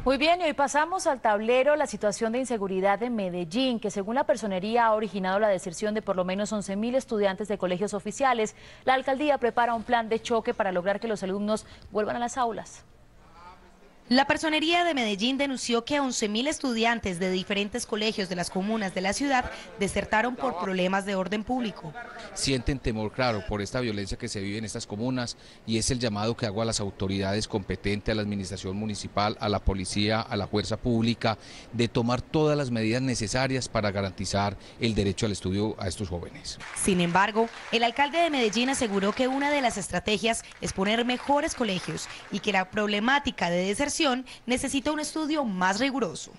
Muy bien, y hoy pasamos al tablero la situación de inseguridad en Medellín, que según la Personería ha originado la deserción de por lo menos 11.000 estudiantes de colegios oficiales. La alcaldía prepara un plan de choque para lograr que los alumnos vuelvan a las aulas. La Personería de Medellín denunció que 11.000 estudiantes de diferentes colegios de las comunas de la ciudad desertaron por problemas de orden público. Sienten temor, claro, por esta violencia que se vive en estas comunas, y es el llamado que hago a las autoridades competentes, a la administración municipal, a la policía, a la fuerza pública, de tomar todas las medidas necesarias para garantizar el derecho al estudio a estos jóvenes. Sin embargo, el alcalde de Medellín aseguró que una de las estrategias es poner mejores colegios y que la problemática de deserción necesita un estudio más riguroso.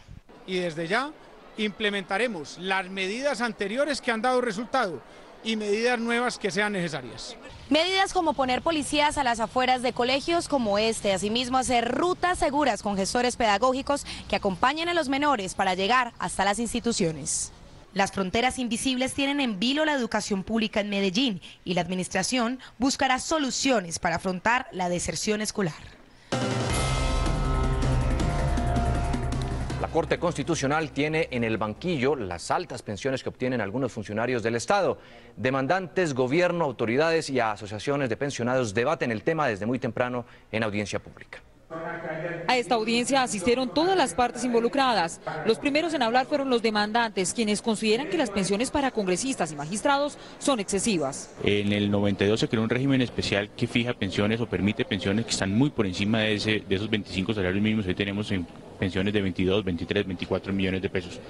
Y desde ya implementaremos las medidas anteriores que han dado resultado y medidas nuevas que sean necesarias. Medidas como poner policías a las afueras de colegios como este, asimismo hacer rutas seguras con gestores pedagógicos que acompañen a los menores para llegar hasta las instituciones. Las fronteras invisibles tienen en vilo la educación pública en Medellín y la administración buscará soluciones para afrontar la deserción escolar. La Corte Constitucional tiene en el banquillo las altas pensiones que obtienen algunos funcionarios del Estado. Demandantes, gobierno, autoridades y asociaciones de pensionados debaten el tema desde muy temprano en audiencia pública. A esta audiencia asistieron todas las partes involucradas. Los primeros en hablar fueron los demandantes, quienes consideran que las pensiones para congresistas y magistrados son excesivas. En el 92 se creó un régimen especial que fija pensiones o permite pensiones que están muy por encima de esos 25 salarios mínimos. Hoy tenemos pensiones de 22, 23, 24 millones de pesos.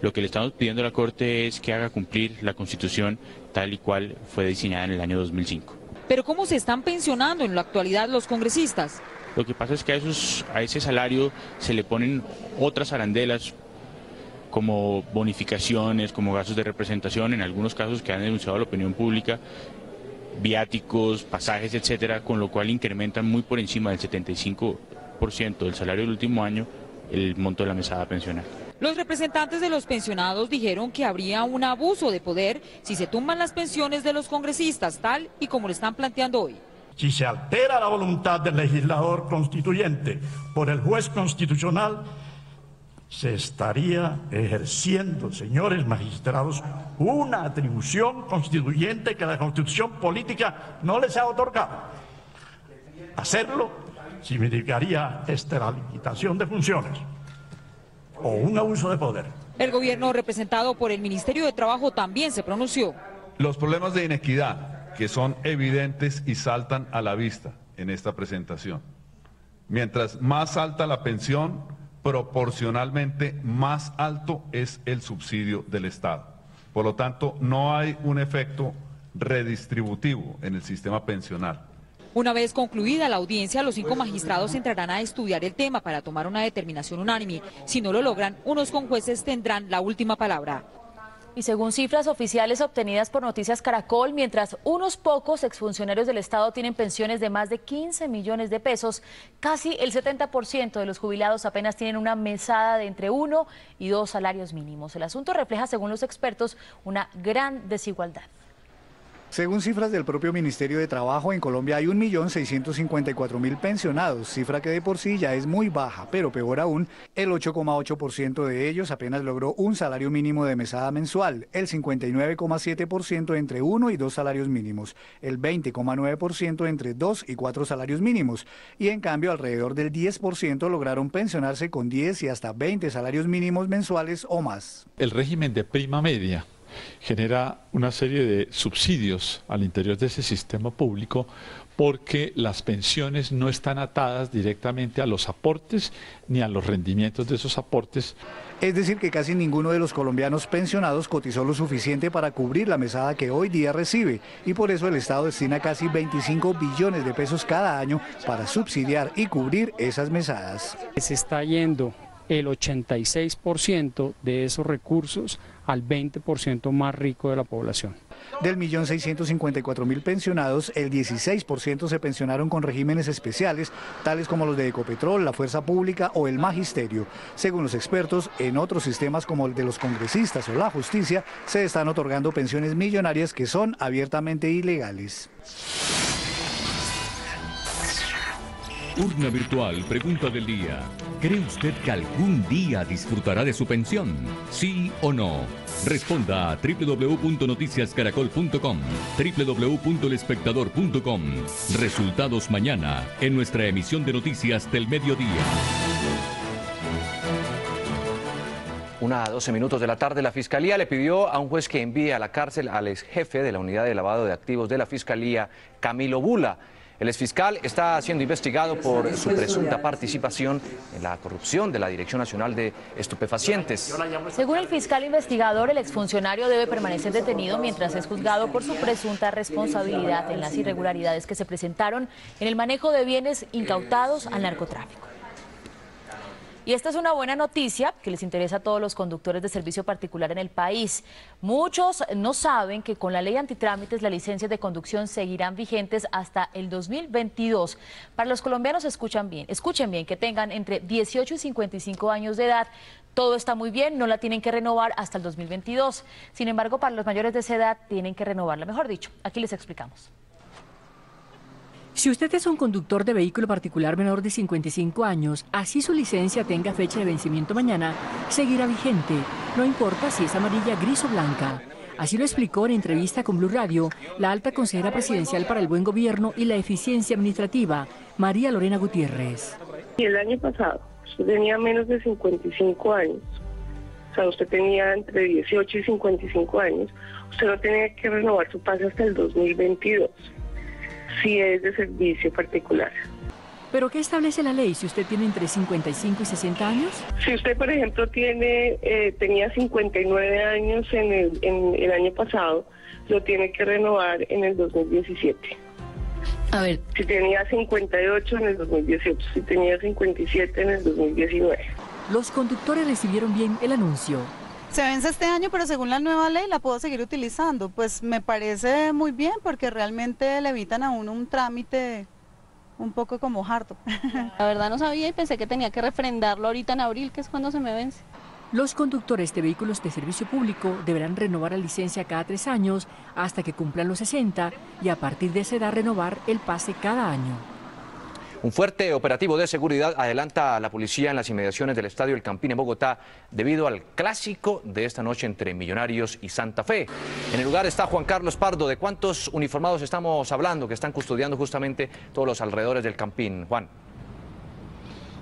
Lo que le estamos pidiendo a la Corte es que haga cumplir la Constitución tal y cual fue diseñada en el año 2005. Pero ¿cómo se están pensionando en la actualidad los congresistas? Lo que pasa es que a ese salario se le ponen otras arandelas como bonificaciones, como gastos de representación, en algunos casos que han denunciado a la opinión pública, viáticos, pasajes, etcétera, con lo cual incrementan muy por encima del 75% del salario del último año el monto de la mesada pensional. Los representantes de los pensionados dijeron que habría un abuso de poder si se tumban las pensiones de los congresistas, tal y como lo están planteando hoy. Si se altera la voluntad del legislador constituyente por el juez constitucional, se estaría ejerciendo, señores magistrados, una atribución constituyente que la Constitución política no les ha otorgado. Hacerlo significaría la limitación de funciones o un abuso de poder. El gobierno representado por el Ministerio de Trabajo también se pronunció. Los problemas de inequidad que son evidentes y saltan a la vista en esta presentación. Mientras más alta la pensión, proporcionalmente más alto es el subsidio del Estado. Por lo tanto, no hay un efecto redistributivo en el sistema pensional. Una vez concluida la audiencia, los 5 magistrados entrarán a estudiar el tema para tomar una determinación unánime. Si no lo logran, unos conjueces tendrán la última palabra. Y según cifras oficiales obtenidas por Noticias Caracol, mientras unos pocos exfuncionarios del Estado tienen pensiones de más de 15 millones de pesos, casi el 70% de los jubilados apenas tienen una mesada de entre 1 y 2 salarios mínimos. El asunto refleja, según los expertos, una gran desigualdad. Según cifras del propio Ministerio de Trabajo, en Colombia hay 1.654.000 pensionados, cifra que de por sí ya es muy baja, pero peor aún, el 8,8% de ellos apenas logró un salario mínimo de mesada mensual, el 59,7% entre 1 y 2 salarios mínimos, el 20,9% entre 2 y 4 salarios mínimos, y en cambio alrededor del 10% lograron pensionarse con 10 y hasta 20 salarios mínimos mensuales o más. El régimen de prima media genera una serie de subsidios al interior de ese sistema público porque las pensiones no están atadas directamente a los aportes ni a los rendimientos de esos aportes. Es decir, que casi ninguno de los colombianos pensionados cotizó lo suficiente para cubrir la mesada que hoy día recibe y por eso el Estado destina casi 25 billones de pesos cada año para subsidiar y cubrir esas mesadas. Se está yendo el 86% de esos recursos al 20% más rico de la población. Del 1.654.000 pensionados, el 16% se pensionaron con regímenes especiales, tales como los de Ecopetrol, la Fuerza Pública o el Magisterio. Según los expertos, en otros sistemas como el de los congresistas o la justicia, se están otorgando pensiones millonarias que son abiertamente ilegales. Urna virtual, pregunta del día. ¿Cree usted que algún día disfrutará de su pensión? ¿Sí o no? Responda a www.noticiascaracol.com, www.elespectador.com. Resultados mañana en nuestra emisión de noticias del mediodía. 1:12 de la tarde, la Fiscalía le pidió a un juez que envíe a la cárcel al ex jefe de la unidad de lavado de activos de la Fiscalía, Camilo Bula. El exfiscal está siendo investigado por su presunta participación en la corrupción de la Dirección Nacional de Estupefacientes. Según el fiscal investigador, el exfuncionario debe permanecer detenido mientras es juzgado por su presunta responsabilidad en las irregularidades que se presentaron en el manejo de bienes incautados al narcotráfico. Y esta es una buena noticia que les interesa a todos los conductores de servicio particular en el país. Muchos no saben que con la ley antitrámites las licencias de conducción seguirán vigentes hasta el 2022. Para los colombianos, escuchen bien, que tengan entre 18 y 55 años de edad. Todo está muy bien, no la tienen que renovar hasta el 2022. Sin embargo, para los mayores de esa edad tienen que renovarla, mejor dicho. Aquí les explicamos. Si usted es un conductor de vehículo particular menor de 55 años, así su licencia tenga fecha de vencimiento mañana, seguirá vigente, no importa si es amarilla, gris o blanca. Así lo explicó en entrevista con Blue Radio la alta consejera presidencial para el buen gobierno y la eficiencia administrativa, María Lorena Gutiérrez. Y el año pasado, usted tenía menos de 55 años, o sea, usted tenía entre 18 y 55 años, usted no tenía que renovar su pase hasta el 2022. Si es de servicio particular. ¿Pero qué establece la ley si usted tiene entre 55 y 60 años? Si usted, por ejemplo, tenía 59 años en el año pasado, lo tiene que renovar en el 2017. A ver. Si tenía 58 en el 2018, si tenía 57 en el 2019. Los conductores recibieron bien el anuncio. Se vence este año, pero según la nueva ley la puedo seguir utilizando. Pues me parece muy bien porque realmente le evitan a uno un trámite un poco como harto. La verdad no sabía y pensé que tenía que refrendarlo ahorita en abril, que es cuando se me vence. Los conductores de vehículos de servicio público deberán renovar la licencia cada 3 años hasta que cumplan los 60 y a partir de esa edad renovar el pase cada año. Un fuerte operativo de seguridad adelanta a la policía en las inmediaciones del Estadio El Campín en Bogotá debido al clásico de esta noche entre Millonarios y Santa Fe. En el lugar está Juan Carlos Pardo. ¿De cuántos uniformados estamos hablando que están custodiando justamente todos los alrededores del Campín? Juan.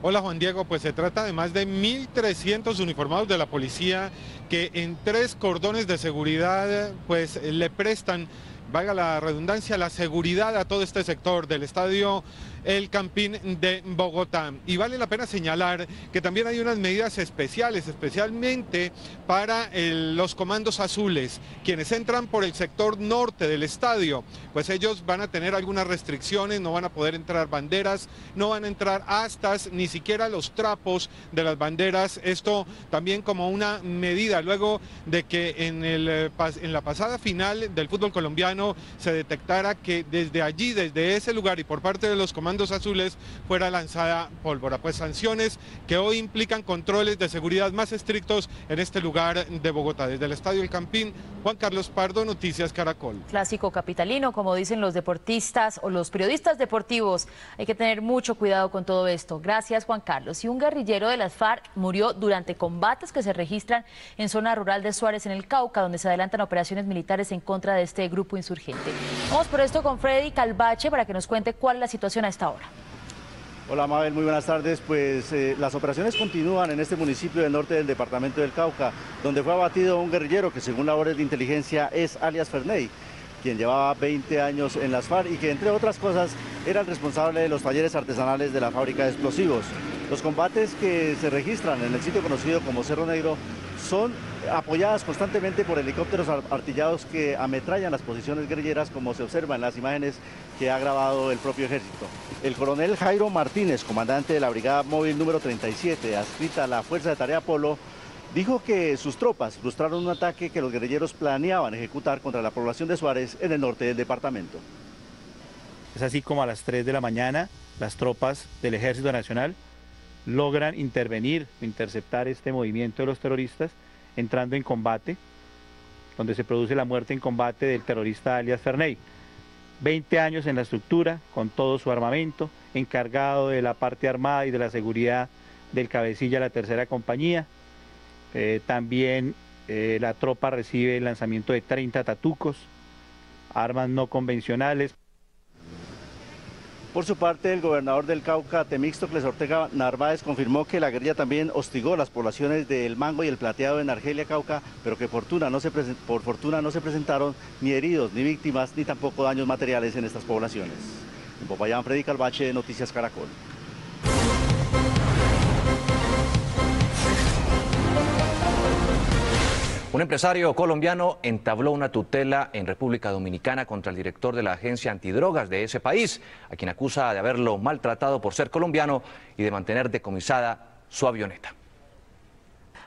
Hola Juan Diego, pues se trata de más de 1.300 uniformados de la policía que en 3 cordones de seguridad pues le prestan, valga la redundancia, la seguridad a todo este sector del Estadio El Campín de Bogotá. Y vale la pena señalar que también hay unas medidas especiales, especialmente para los comandos azules, quienes entran por el sector norte del estadio, pues ellos van a tener algunas restricciones, no van a poder entrar banderas, no van a entrar astas, ni siquiera los trapos de las banderas. Esto también como una medida luego de que en la pasada final del fútbol colombiano se detectara que desde allí, desde ese lugar y por parte de los comandos comandos azules fuera lanzada pólvora. Pues sanciones que hoy implican controles de seguridad más estrictos en este lugar de Bogotá. Desde el Estadio El Campín, Juan Carlos Pardo, Noticias Caracol. Clásico capitalino, como dicen los deportistas o los periodistas deportivos. Hay que tener mucho cuidado con todo esto. Gracias, Juan Carlos. Y un guerrillero de las FARC murió durante combates que se registran en zona rural de Suárez, en el Cauca, donde se adelantan operaciones militares en contra de este grupo insurgente. Vamos por esto con Freddy Calvache para que nos cuente cuál es la situación a esta hora. Hola Mabel, muy buenas tardes. Pues las operaciones continúan en este municipio del norte del departamento del Cauca, donde fue abatido un guerrillero que según labores de inteligencia es alias Ferney, quien llevaba 20 años en las FARC y que entre otras cosas era el responsable de los talleres artesanales de la fábrica de explosivos. Los combates que se registran en el sitio conocido como Cerro Negro son apoyadas constantemente por helicópteros artillados que ametrallan las posiciones guerrilleras, como se observa en las imágenes que ha grabado el propio ejército. El coronel Jairo Martínez, comandante de la Brigada Móvil número 37, adscrita a la Fuerza de Tarea Polo, dijo que sus tropas frustraron un ataque que los guerrilleros planeaban ejecutar contra la población de Suárez en el norte del departamento. Es así como a las 3 de la mañana las tropas del Ejército Nacional logran intervenir, interceptar este movimiento de los terroristas, entrando en combate, donde se produce la muerte en combate del terrorista alias Ferney. 20 años en la estructura, con todo su armamento, encargado de la parte armada y de la seguridad del cabecilla de la tercera compañía. También la tropa recibe el lanzamiento de 30 tatucos, armas no convencionales. Por su parte, el gobernador del Cauca, Temístocles Ortega Narváez, confirmó que la guerrilla también hostigó las poblaciones de El Mango y El Plateado en Argelia, Cauca, pero que por fortuna no se presentaron ni heridos, ni víctimas, ni tampoco daños materiales en estas poblaciones. En Popayán, Freddy Calvache, Noticias Caracol. Un empresario colombiano entabló una tutela en República Dominicana contra el director de la agencia antidrogas de ese país, a quien acusa de haberlo maltratado por ser colombiano y de mantener decomisada su avioneta.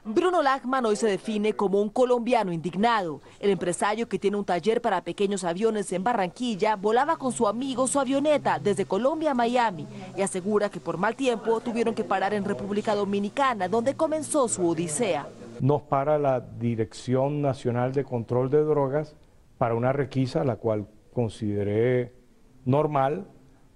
Bruno Lachman hoy se define como un colombiano indignado. El empresario, que tiene un taller para pequeños aviones en Barranquilla, volaba con su amigo su avioneta desde Colombia a Miami y asegura que por mal tiempo tuvieron que parar en República Dominicana, donde comenzó su odisea. Nos para la Dirección Nacional de Control de Drogas para una requisa, la cual consideré normal,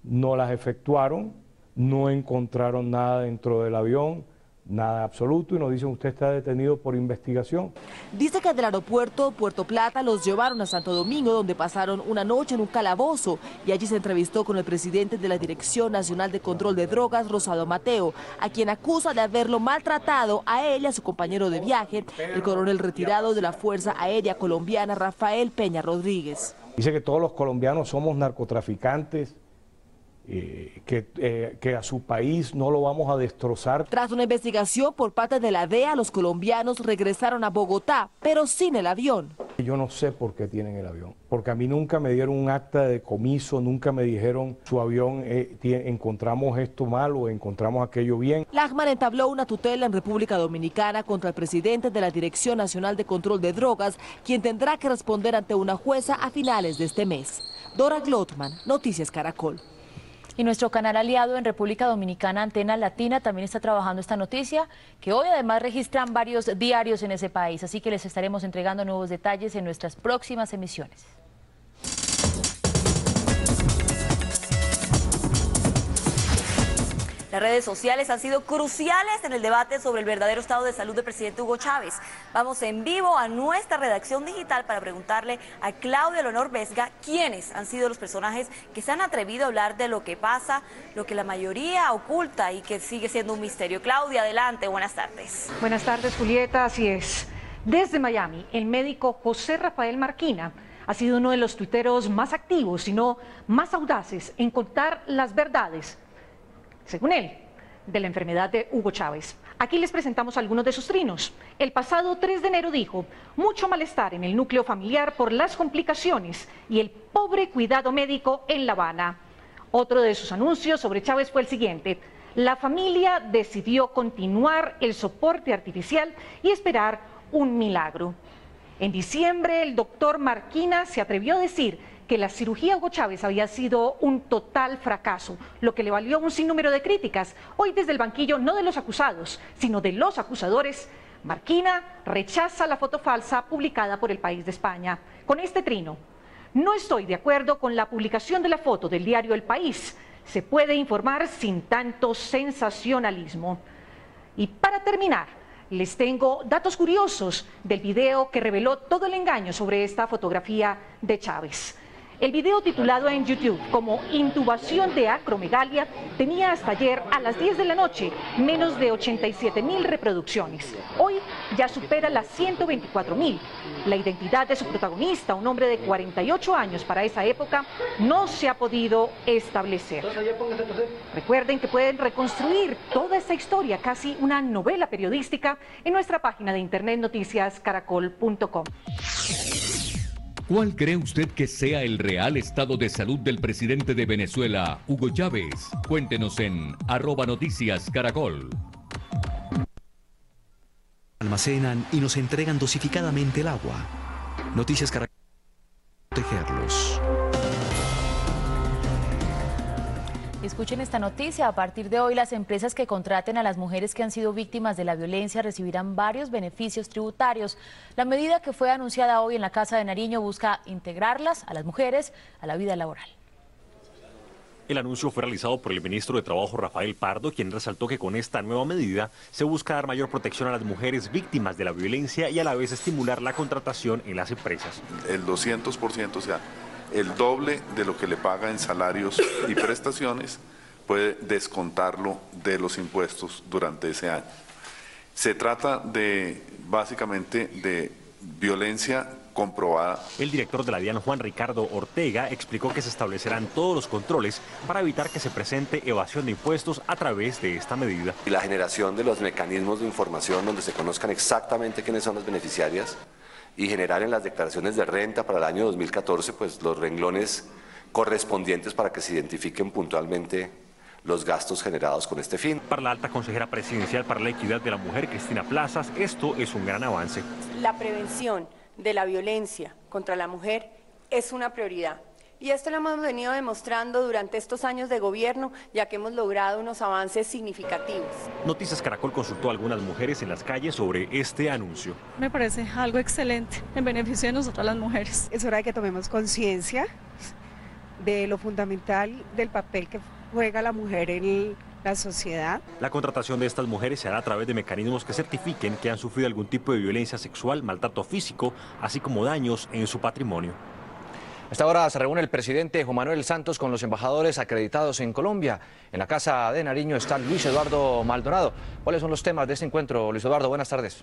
no las efectuaron, no encontraron nada dentro del avión, nada absoluto, y nos dicen: usted está detenido por investigación. Dice que del aeropuerto Puerto Plata los llevaron a Santo Domingo, donde pasaron una noche en un calabozo, y allí se entrevistó con el presidente de la Dirección Nacional de Control de Drogas, Rosado Mateo, a quien acusa de haberlo maltratado a él y a su compañero de viaje, el coronel retirado de la Fuerza Aérea Colombiana, Rafael Peña Rodríguez. Dice que todos los colombianos somos narcotraficantes, que a su país no lo vamos a destrozar. Tras una investigación por parte de la DEA, los colombianos regresaron a Bogotá, pero sin el avión. Yo no sé por qué tienen el avión, porque a mí nunca me dieron un acta de decomiso, nunca me dijeron su avión, encontramos esto mal o encontramos aquello bien. Lachman entabló una tutela en República Dominicana contra el presidente de la Dirección Nacional de Control de Drogas, quien tendrá que responder ante una jueza a finales de este mes. Dora Glotman, Noticias Caracol. Y nuestro canal aliado en República Dominicana, Antena Latina, también está trabajando esta noticia, que hoy además registran varios diarios en ese país, así que les estaremos entregando nuevos detalles en nuestras próximas emisiones. Las redes sociales han sido cruciales en el debate sobre el verdadero estado de salud del presidente Hugo Chávez. Vamos en vivo a nuestra redacción digital para preguntarle a Claudia Leonor Vesga quiénes han sido los personajes que se han atrevido a hablar de lo que pasa, lo que la mayoría oculta y que sigue siendo un misterio. Claudia, adelante, buenas tardes. Buenas tardes, Julieta, así es. Desde Miami, el médico José Rafael Marquina ha sido uno de los tuiteros más activos, sino más audaces en contar las verdades, según él, de la enfermedad de Hugo Chávez. Aquí les presentamos algunos de sus trinos. El pasado 3 de enero dijo: mucho malestar en el núcleo familiar por las complicaciones y el pobre cuidado médico en La Habana. Otro de sus anuncios sobre Chávez fue el siguiente: la familia decidió continuar el soporte artificial y esperar un milagro. En diciembre, el doctor Marquina se atrevió a decir que la cirugía Hugo Chávez había sido un total fracaso, lo que le valió un sinnúmero de críticas. Hoy desde el banquillo no de los acusados, sino de los acusadores, Marquina rechaza la foto falsa publicada por El País de España. Con este trino: no estoy de acuerdo con la publicación de la foto del diario El País. Se puede informar sin tanto sensacionalismo. Y para terminar, les tengo datos curiosos del video que reveló todo el engaño sobre esta fotografía de Chávez. El video, titulado en YouTube como Intubación de acromegalia, tenía hasta ayer a las 10 de la noche menos de 87.000 reproducciones. Hoy ya supera las 124.000. La identidad de su protagonista, un hombre de 48 años para esa época, no se ha podido establecer. Recuerden que pueden reconstruir toda esta historia, casi una novela periodística, en nuestra página de internet noticiascaracol.com. ¿Cuál cree usted que sea el real estado de salud del presidente de Venezuela, Hugo Chávez? Cuéntenos en @noticiascaracol. Almacenan y nos entregan dosificadamente el agua. Noticias Caracol. Protegerlos. Escuchen esta noticia. A partir de hoy, las empresas que contraten a las mujeres que han sido víctimas de la violencia recibirán varios beneficios tributarios. La medida que fue anunciada hoy en la Casa de Nariño busca integrarlas, a las mujeres, a la vida laboral. El anuncio fue realizado por el ministro de Trabajo, Rafael Pardo, quien resaltó que con esta nueva medida se busca dar mayor protección a las mujeres víctimas de la violencia y a la vez estimular la contratación en las empresas. El 200%, o sea, el doble de lo que le paga en salarios y prestaciones, puede descontarlo de los impuestos durante ese año. Se trata de, básicamente, de violencia comprobada. El director de la DIAN, Juan Ricardo Ortega, explicó que se establecerán todos los controles para evitar que se presente evasión de impuestos a través de esta medida. Y la generación de los mecanismos de información donde se conozcan exactamente quiénes son las beneficiarias, y generar en las declaraciones de renta para el año 2014 pues los renglones correspondientes para que se identifiquen puntualmente los gastos generados con este fin. Para la alta consejera presidencial para la equidad de la mujer, Cristina Plazas, esto es un gran avance. La prevención de la violencia contra la mujer es una prioridad. Y esto lo hemos venido demostrando durante estos años de gobierno, ya que hemos logrado unos avances significativos. Noticias Caracol consultó a algunas mujeres en las calles sobre este anuncio. Me parece algo excelente en beneficio de nosotras las mujeres. Es hora de que tomemos conciencia de lo fundamental del papel que juega la mujer en la sociedad. La contratación de estas mujeres se hará a través de mecanismos que certifiquen que han sufrido algún tipo de violencia sexual, maltrato físico, así como daños en su patrimonio. A esta hora se reúne el presidente Juan Manuel Santos con los embajadores acreditados en Colombia. En la Casa de Nariño está Luis Eduardo Maldonado. ¿Cuáles son los temas de este encuentro, Luis Eduardo? Buenas tardes.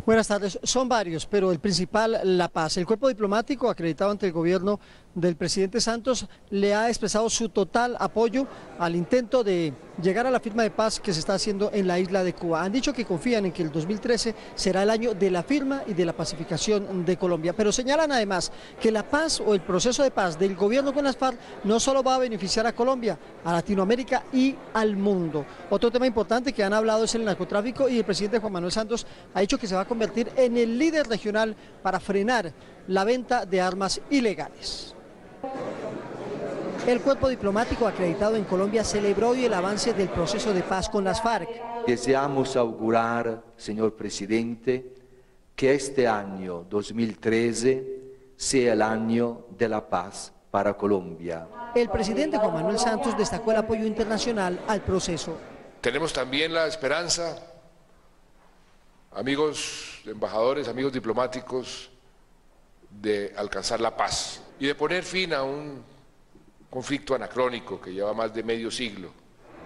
Buenas tardes. Son varios, pero el principal, la paz. El cuerpo diplomático acreditado ante el gobierno del presidente Santos le ha expresado su total apoyo al intento de llegar a la firma de paz que se está haciendo en la isla de Cuba. Han dicho que confían en que el 2013 será el año de la firma y de la pacificación de Colombia, pero señalan además que la paz o el proceso de paz del gobierno con las FARC no solo va a beneficiar a Colombia, a Latinoamérica y al mundo. Otro tema importante que han hablado es el narcotráfico y el presidente Juan Manuel Santos ha dicho que se va a convertir en el líder regional para frenar la venta de armas ilegales. El cuerpo diplomático acreditado en Colombia celebró hoy el avance del proceso de paz con las FARC. Deseamos augurar, señor presidente, que este año 2013 sea el año de la paz para Colombia. El presidente Juan Manuel Santos destacó el apoyo internacional al proceso. Tenemos también la esperanza, amigos embajadores, amigos diplomáticos, de alcanzar la paz y de poner fin a un conflicto anacrónico que lleva más de medio siglo.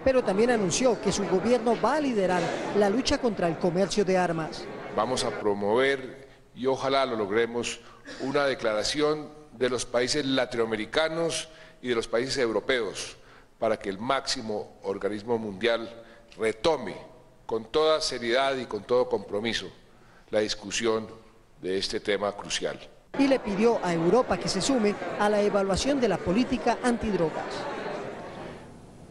Pero también anunció que su gobierno va a liderar la lucha contra el comercio de armas. Vamos a promover, y ojalá lo logremos, una declaración de los países latinoamericanos y de los países europeos para que el máximo organismo mundial retome con toda seriedad y con todo compromiso la discusión de este tema crucial. Y le pidió a Europa que se sume a la evaluación de la política antidrogas.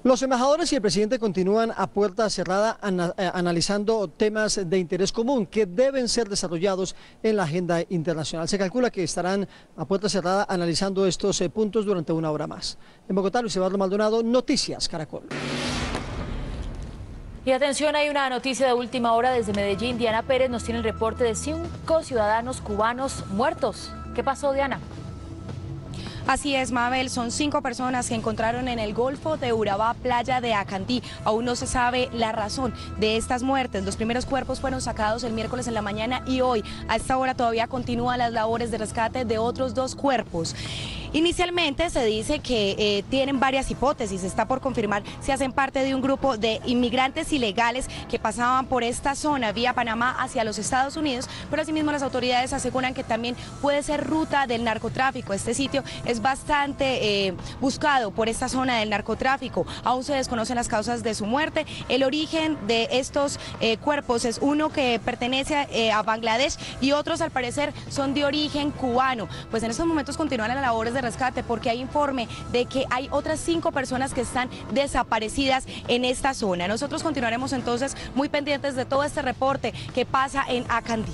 Los embajadores y el presidente continúan a puerta cerrada analizando temas de interés común que deben ser desarrollados en la agenda internacional. Se calcula que estarán a puerta cerrada analizando estos puntos durante una hora más. En Bogotá, Luis Eduardo Maldonado, Noticias Caracol. Y atención, hay una noticia de última hora desde Medellín. Diana Pérez nos tiene el reporte de 5 ciudadanos cubanos muertos. ¿Qué pasó, Diana? Así es, Mabel, son 5 personas que encontraron en el Golfo de Urabá, playa de Acandí. Aún no se sabe la razón de estas muertes. Los primeros cuerpos fueron sacados el miércoles en la mañana y hoy, a esta hora, todavía continúan las labores de rescate de otros 2 cuerpos. Inicialmente se dice que tienen varias hipótesis, está por confirmar si hacen parte de un grupo de inmigrantes ilegales que pasaban por esta zona vía Panamá hacia los Estados Unidos, pero asimismo las autoridades aseguran que también puede ser ruta del narcotráfico. Este sitio es bastante buscado por esta zona del narcotráfico. Aún se desconocen las causas de su muerte. El origen de estos cuerpos es uno que pertenece a Bangladesh y otros al parecer son de origen cubano. Pues en estos momentos continúan las labores de rescate porque hay informe de que hay otras 5 personas que están desaparecidas en esta zona. Nosotros continuaremos entonces muy pendientes de todo este reporte que pasa en Acandí.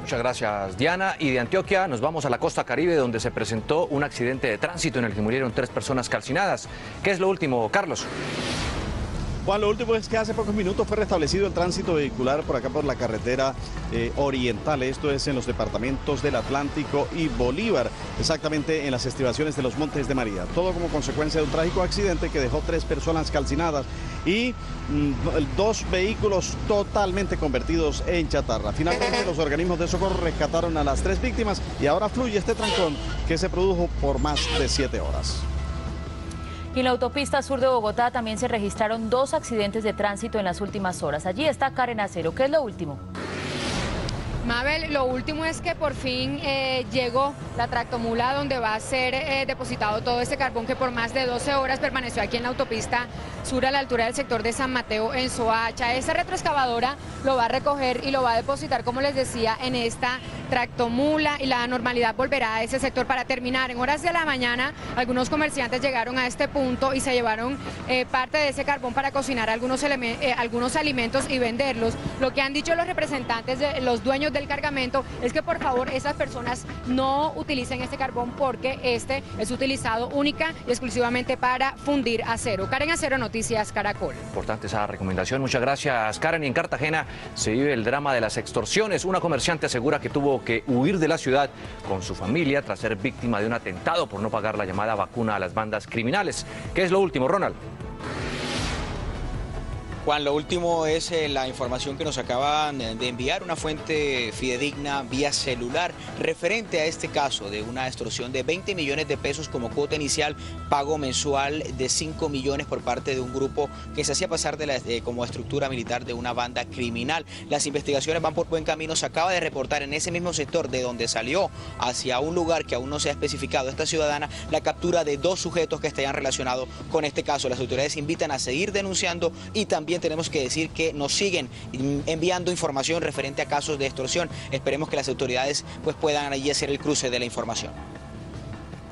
Muchas gracias, Diana. Y de Antioquia nos vamos a la costa Caribe, donde se presentó un accidente de tránsito en el que murieron 3 personas calcinadas. ¿Qué es lo último, Carlos? Juan, lo último es que hace pocos minutos fue restablecido el tránsito vehicular por acá por la carretera oriental. Esto es en los departamentos del Atlántico y Bolívar, exactamente en las estribaciones de los Montes de María. Todo como consecuencia de un trágico accidente que dejó 3 personas calcinadas y 2 vehículos totalmente convertidos en chatarra. Finalmente los organismos de socorro rescataron a las 3 víctimas y ahora fluye este trancón que se produjo por más de 7 horas. Y en la autopista sur de Bogotá también se registraron 2 accidentes de tránsito en las últimas horas. Allí está Karen Acero. ¿Qué es lo último? Mabel, lo último es que por fin llegó la tractomula donde va a ser depositado todo este carbón que por más de 12 horas permaneció aquí en la autopista sur a la altura del sector de San Mateo en Soacha. Esta retroexcavadora lo va a recoger y lo va a depositar, como les decía, en esta tractomula y la normalidad volverá a ese sector. Para terminar, en horas de la mañana algunos comerciantes llegaron a este punto y se llevaron parte de ese carbón para cocinar algunos alimentos y venderlos. Lo que han dicho los representantes de los dueños del cargamento es que por favor esas personas no utilicen este carbón porque este es utilizado única y exclusivamente para fundir acero. Karen Acero, Noticias Caracol. Importante esa recomendación. Muchas gracias, Karen. Y en Cartagena se vive el drama de las extorsiones. Una comerciante asegura que tuvo que huir de la ciudad con su familia tras ser víctima de un atentado por no pagar la llamada vacuna a las bandas criminales. ¿Qué es lo último, Ronald? Juan, lo último es la información que nos acaban de enviar una fuente fidedigna vía celular referente a este caso de una extorsión de 20 millones de pesos como cuota inicial, pago mensual de 5 millones por parte de un grupo que se hacía pasar como estructura militar de una banda criminal. Las investigaciones van por buen camino. Se acaba de reportar en ese mismo sector de donde salió hacia un lugar que aún no se ha especificado esta ciudadana la captura de 2 sujetos que estarían relacionados con este caso. Las autoridades invitan a seguir denunciando y también tenemos que decir que nos siguen enviando información referente a casos de extorsión. Esperemos que las autoridades puedan allí hacer el cruce de la información.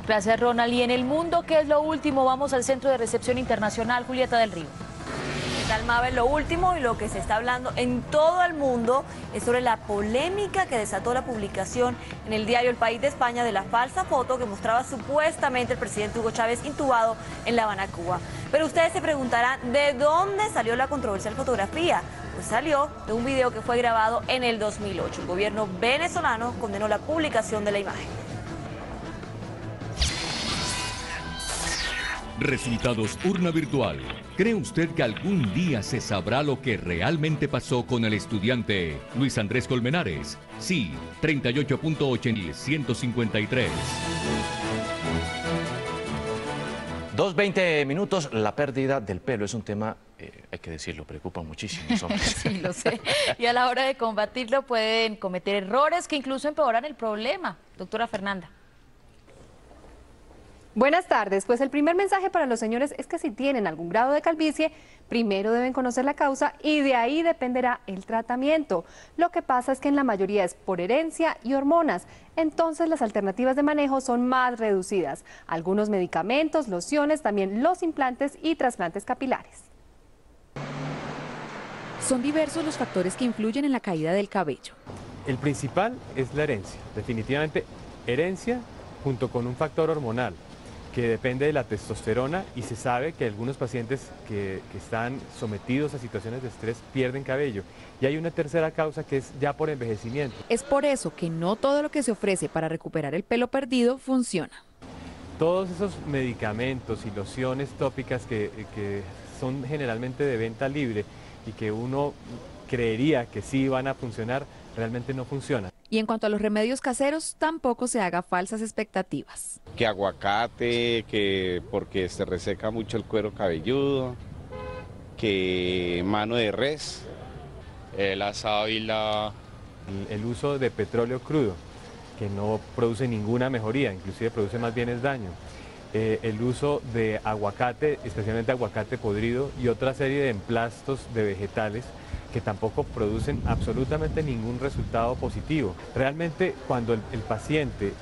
Gracias, Ronald. Y en el mundo, ¿qué es lo último? Vamos al Centro de Recepción Internacional, Julieta del Río. ¿Qué tal, Mabel? Lo último y lo que se está hablando en todo el mundo es sobre la polémica que desató la publicación en el diario El País de España de la falsa foto que mostraba supuestamente el presidente Hugo Chávez intubado en La Habana, Cuba. Pero ustedes se preguntarán, ¿de dónde salió la controversial fotografía? Pues salió de un video que fue grabado en el 2008. El gobierno venezolano condenó la publicación de la imagen. Resultados urna virtual. ¿Cree usted que algún día se sabrá lo que realmente pasó con el estudiante Luis Andrés Colmenares? Sí, 38.8153. 2:20 minutos. La pérdida del pelo es un tema, hay que decirlo, preocupa muchísimo. Sí, lo sé. Y a la hora de combatirlo pueden cometer errores que incluso empeoran el problema. Doctora Fernanda. Buenas tardes, pues el primer mensaje para los señores es que si tienen algún grado de calvicie, primero deben conocer la causa y de ahí dependerá el tratamiento. Lo que pasa es que en la mayoría es por herencia y hormonas, entonces las alternativas de manejo son más reducidas. Algunos medicamentos, lociones, también los implantes y trasplantes capilares. Son diversos los factores que influyen en la caída del cabello. El principal es la herencia, definitivamente herencia junto con un factor hormonal que depende de la testosterona, y se sabe que algunos pacientes que están sometidos a situaciones de estrés pierden cabello. Y hay una tercera causa que es ya por envejecimiento. Es por eso que no todo lo que se ofrece para recuperar el pelo perdido funciona. Todos esos medicamentos y lociones tópicas que son generalmente de venta libre y que uno creería que sí van a funcionar, realmente no funcionan. Y en cuanto a los remedios caseros, tampoco se haga falsas expectativas. Que aguacate, que porque se reseca mucho el cuero cabelludo, que mano de res. La sábila. El uso de petróleo crudo, que no produce ninguna mejoría, inclusive produce más bien es daño. El uso de aguacate, especialmente aguacate podrido, y otra serie de emplastos de vegetales que tampoco producen absolutamente ningún resultado positivo. Realmente cuando el paciente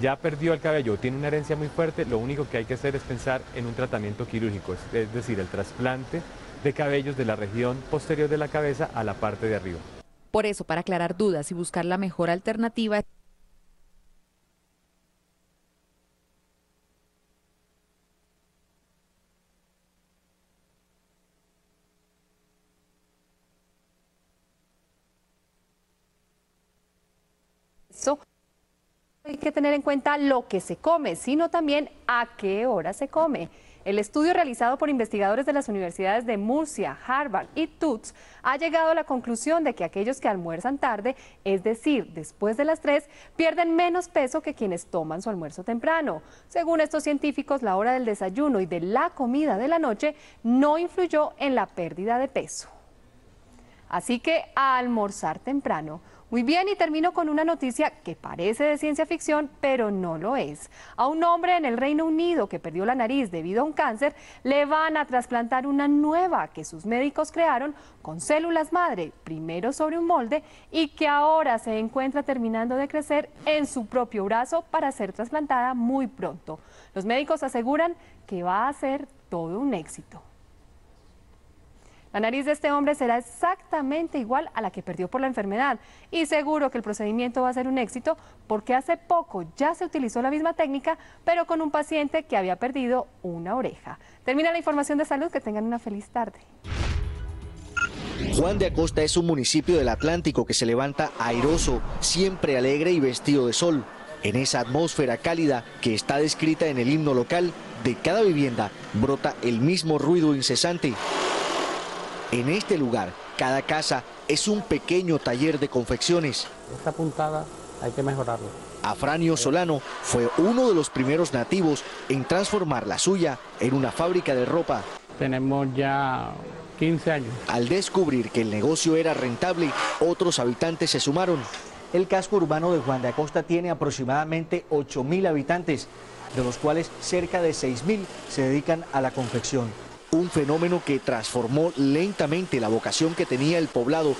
ya perdió el cabello o tiene una herencia muy fuerte, lo único que hay que hacer es pensar en un tratamiento quirúrgico, es decir, el trasplante de cabellos de la región posterior de la cabeza a la parte de arriba. Por eso, para aclarar dudas y buscar la mejor alternativa, hay que tener en cuenta lo que se come, sino también a qué hora se come. El estudio realizado por investigadores de las universidades de Murcia, Harvard y Tufts ha llegado a la conclusión de que aquellos que almuerzan tarde, es decir, después de las 3, pierden menos peso que quienes toman su almuerzo temprano. Según estos científicos, la hora del desayuno y de la comida de la noche no influyó en la pérdida de peso. Así que a almorzar temprano. Muy bien, y termino con una noticia que parece de ciencia ficción, pero no lo es. A un hombre en el Reino Unido que perdió la nariz debido a un cáncer, le van a trasplantar una nueva que sus médicos crearon con células madre, primero sobre un molde, y que ahora se encuentra terminando de crecer en su propio brazo para ser trasplantada muy pronto. Los médicos aseguran que va a ser todo un éxito. La nariz de este hombre será exactamente igual a la que perdió por la enfermedad y seguro que el procedimiento va a ser un éxito porque hace poco ya se utilizó la misma técnica, pero con un paciente que había perdido una oreja. Termina la información de salud, que tengan una feliz tarde. Juan de Acosta es un municipio del Atlántico que se levanta airoso, siempre alegre y vestido de sol. En esa atmósfera cálida que está descrita en el himno local, de cada vivienda brota el mismo ruido incesante. En este lugar, cada casa es un pequeño taller de confecciones. Esta puntada hay que mejorarla. Afranio Solano fue uno de los primeros nativos en transformar la suya en una fábrica de ropa. Tenemos ya 15 años. Al descubrir que el negocio era rentable, otros habitantes se sumaron. El casco urbano de Juan de Acosta tiene aproximadamente 8.000 habitantes, de los cuales cerca de 6.000 se dedican a la confección. Un fenómeno que transformó lentamente la vocación que tenía el poblado.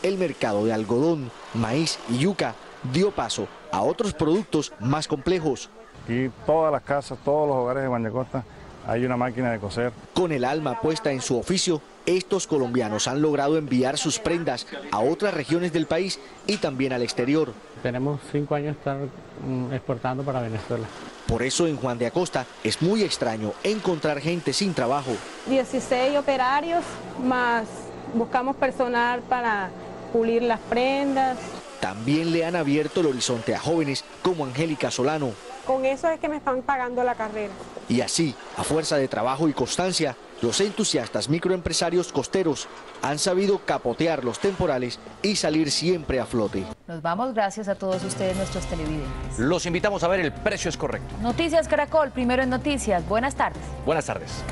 El mercado de algodón, maíz y yuca dio paso a otros productos más complejos. Y todas las casas, todos los hogares de Juan de Acosta hay una máquina de coser. Con el alma puesta en su oficio, estos colombianos han logrado enviar sus prendas a otras regiones del país y también al exterior. Tenemos 5 años de estar exportando para Venezuela. Por eso en Juan de Acosta es muy extraño encontrar gente sin trabajo. 16 operarios, más buscamos personal para pulir las prendas. También le han abierto el horizonte a jóvenes como Angélica Solano. Con eso es que me están pagando la carrera. Y así, a fuerza de trabajo y constancia, los entusiastas microempresarios costeros han sabido capotear los temporales y salir siempre a flote. Nos vamos, gracias a todos ustedes, nuestros televidentes. Los invitamos a ver El Precio es Correcto. Noticias Caracol, primero en noticias. Buenas tardes. Buenas tardes.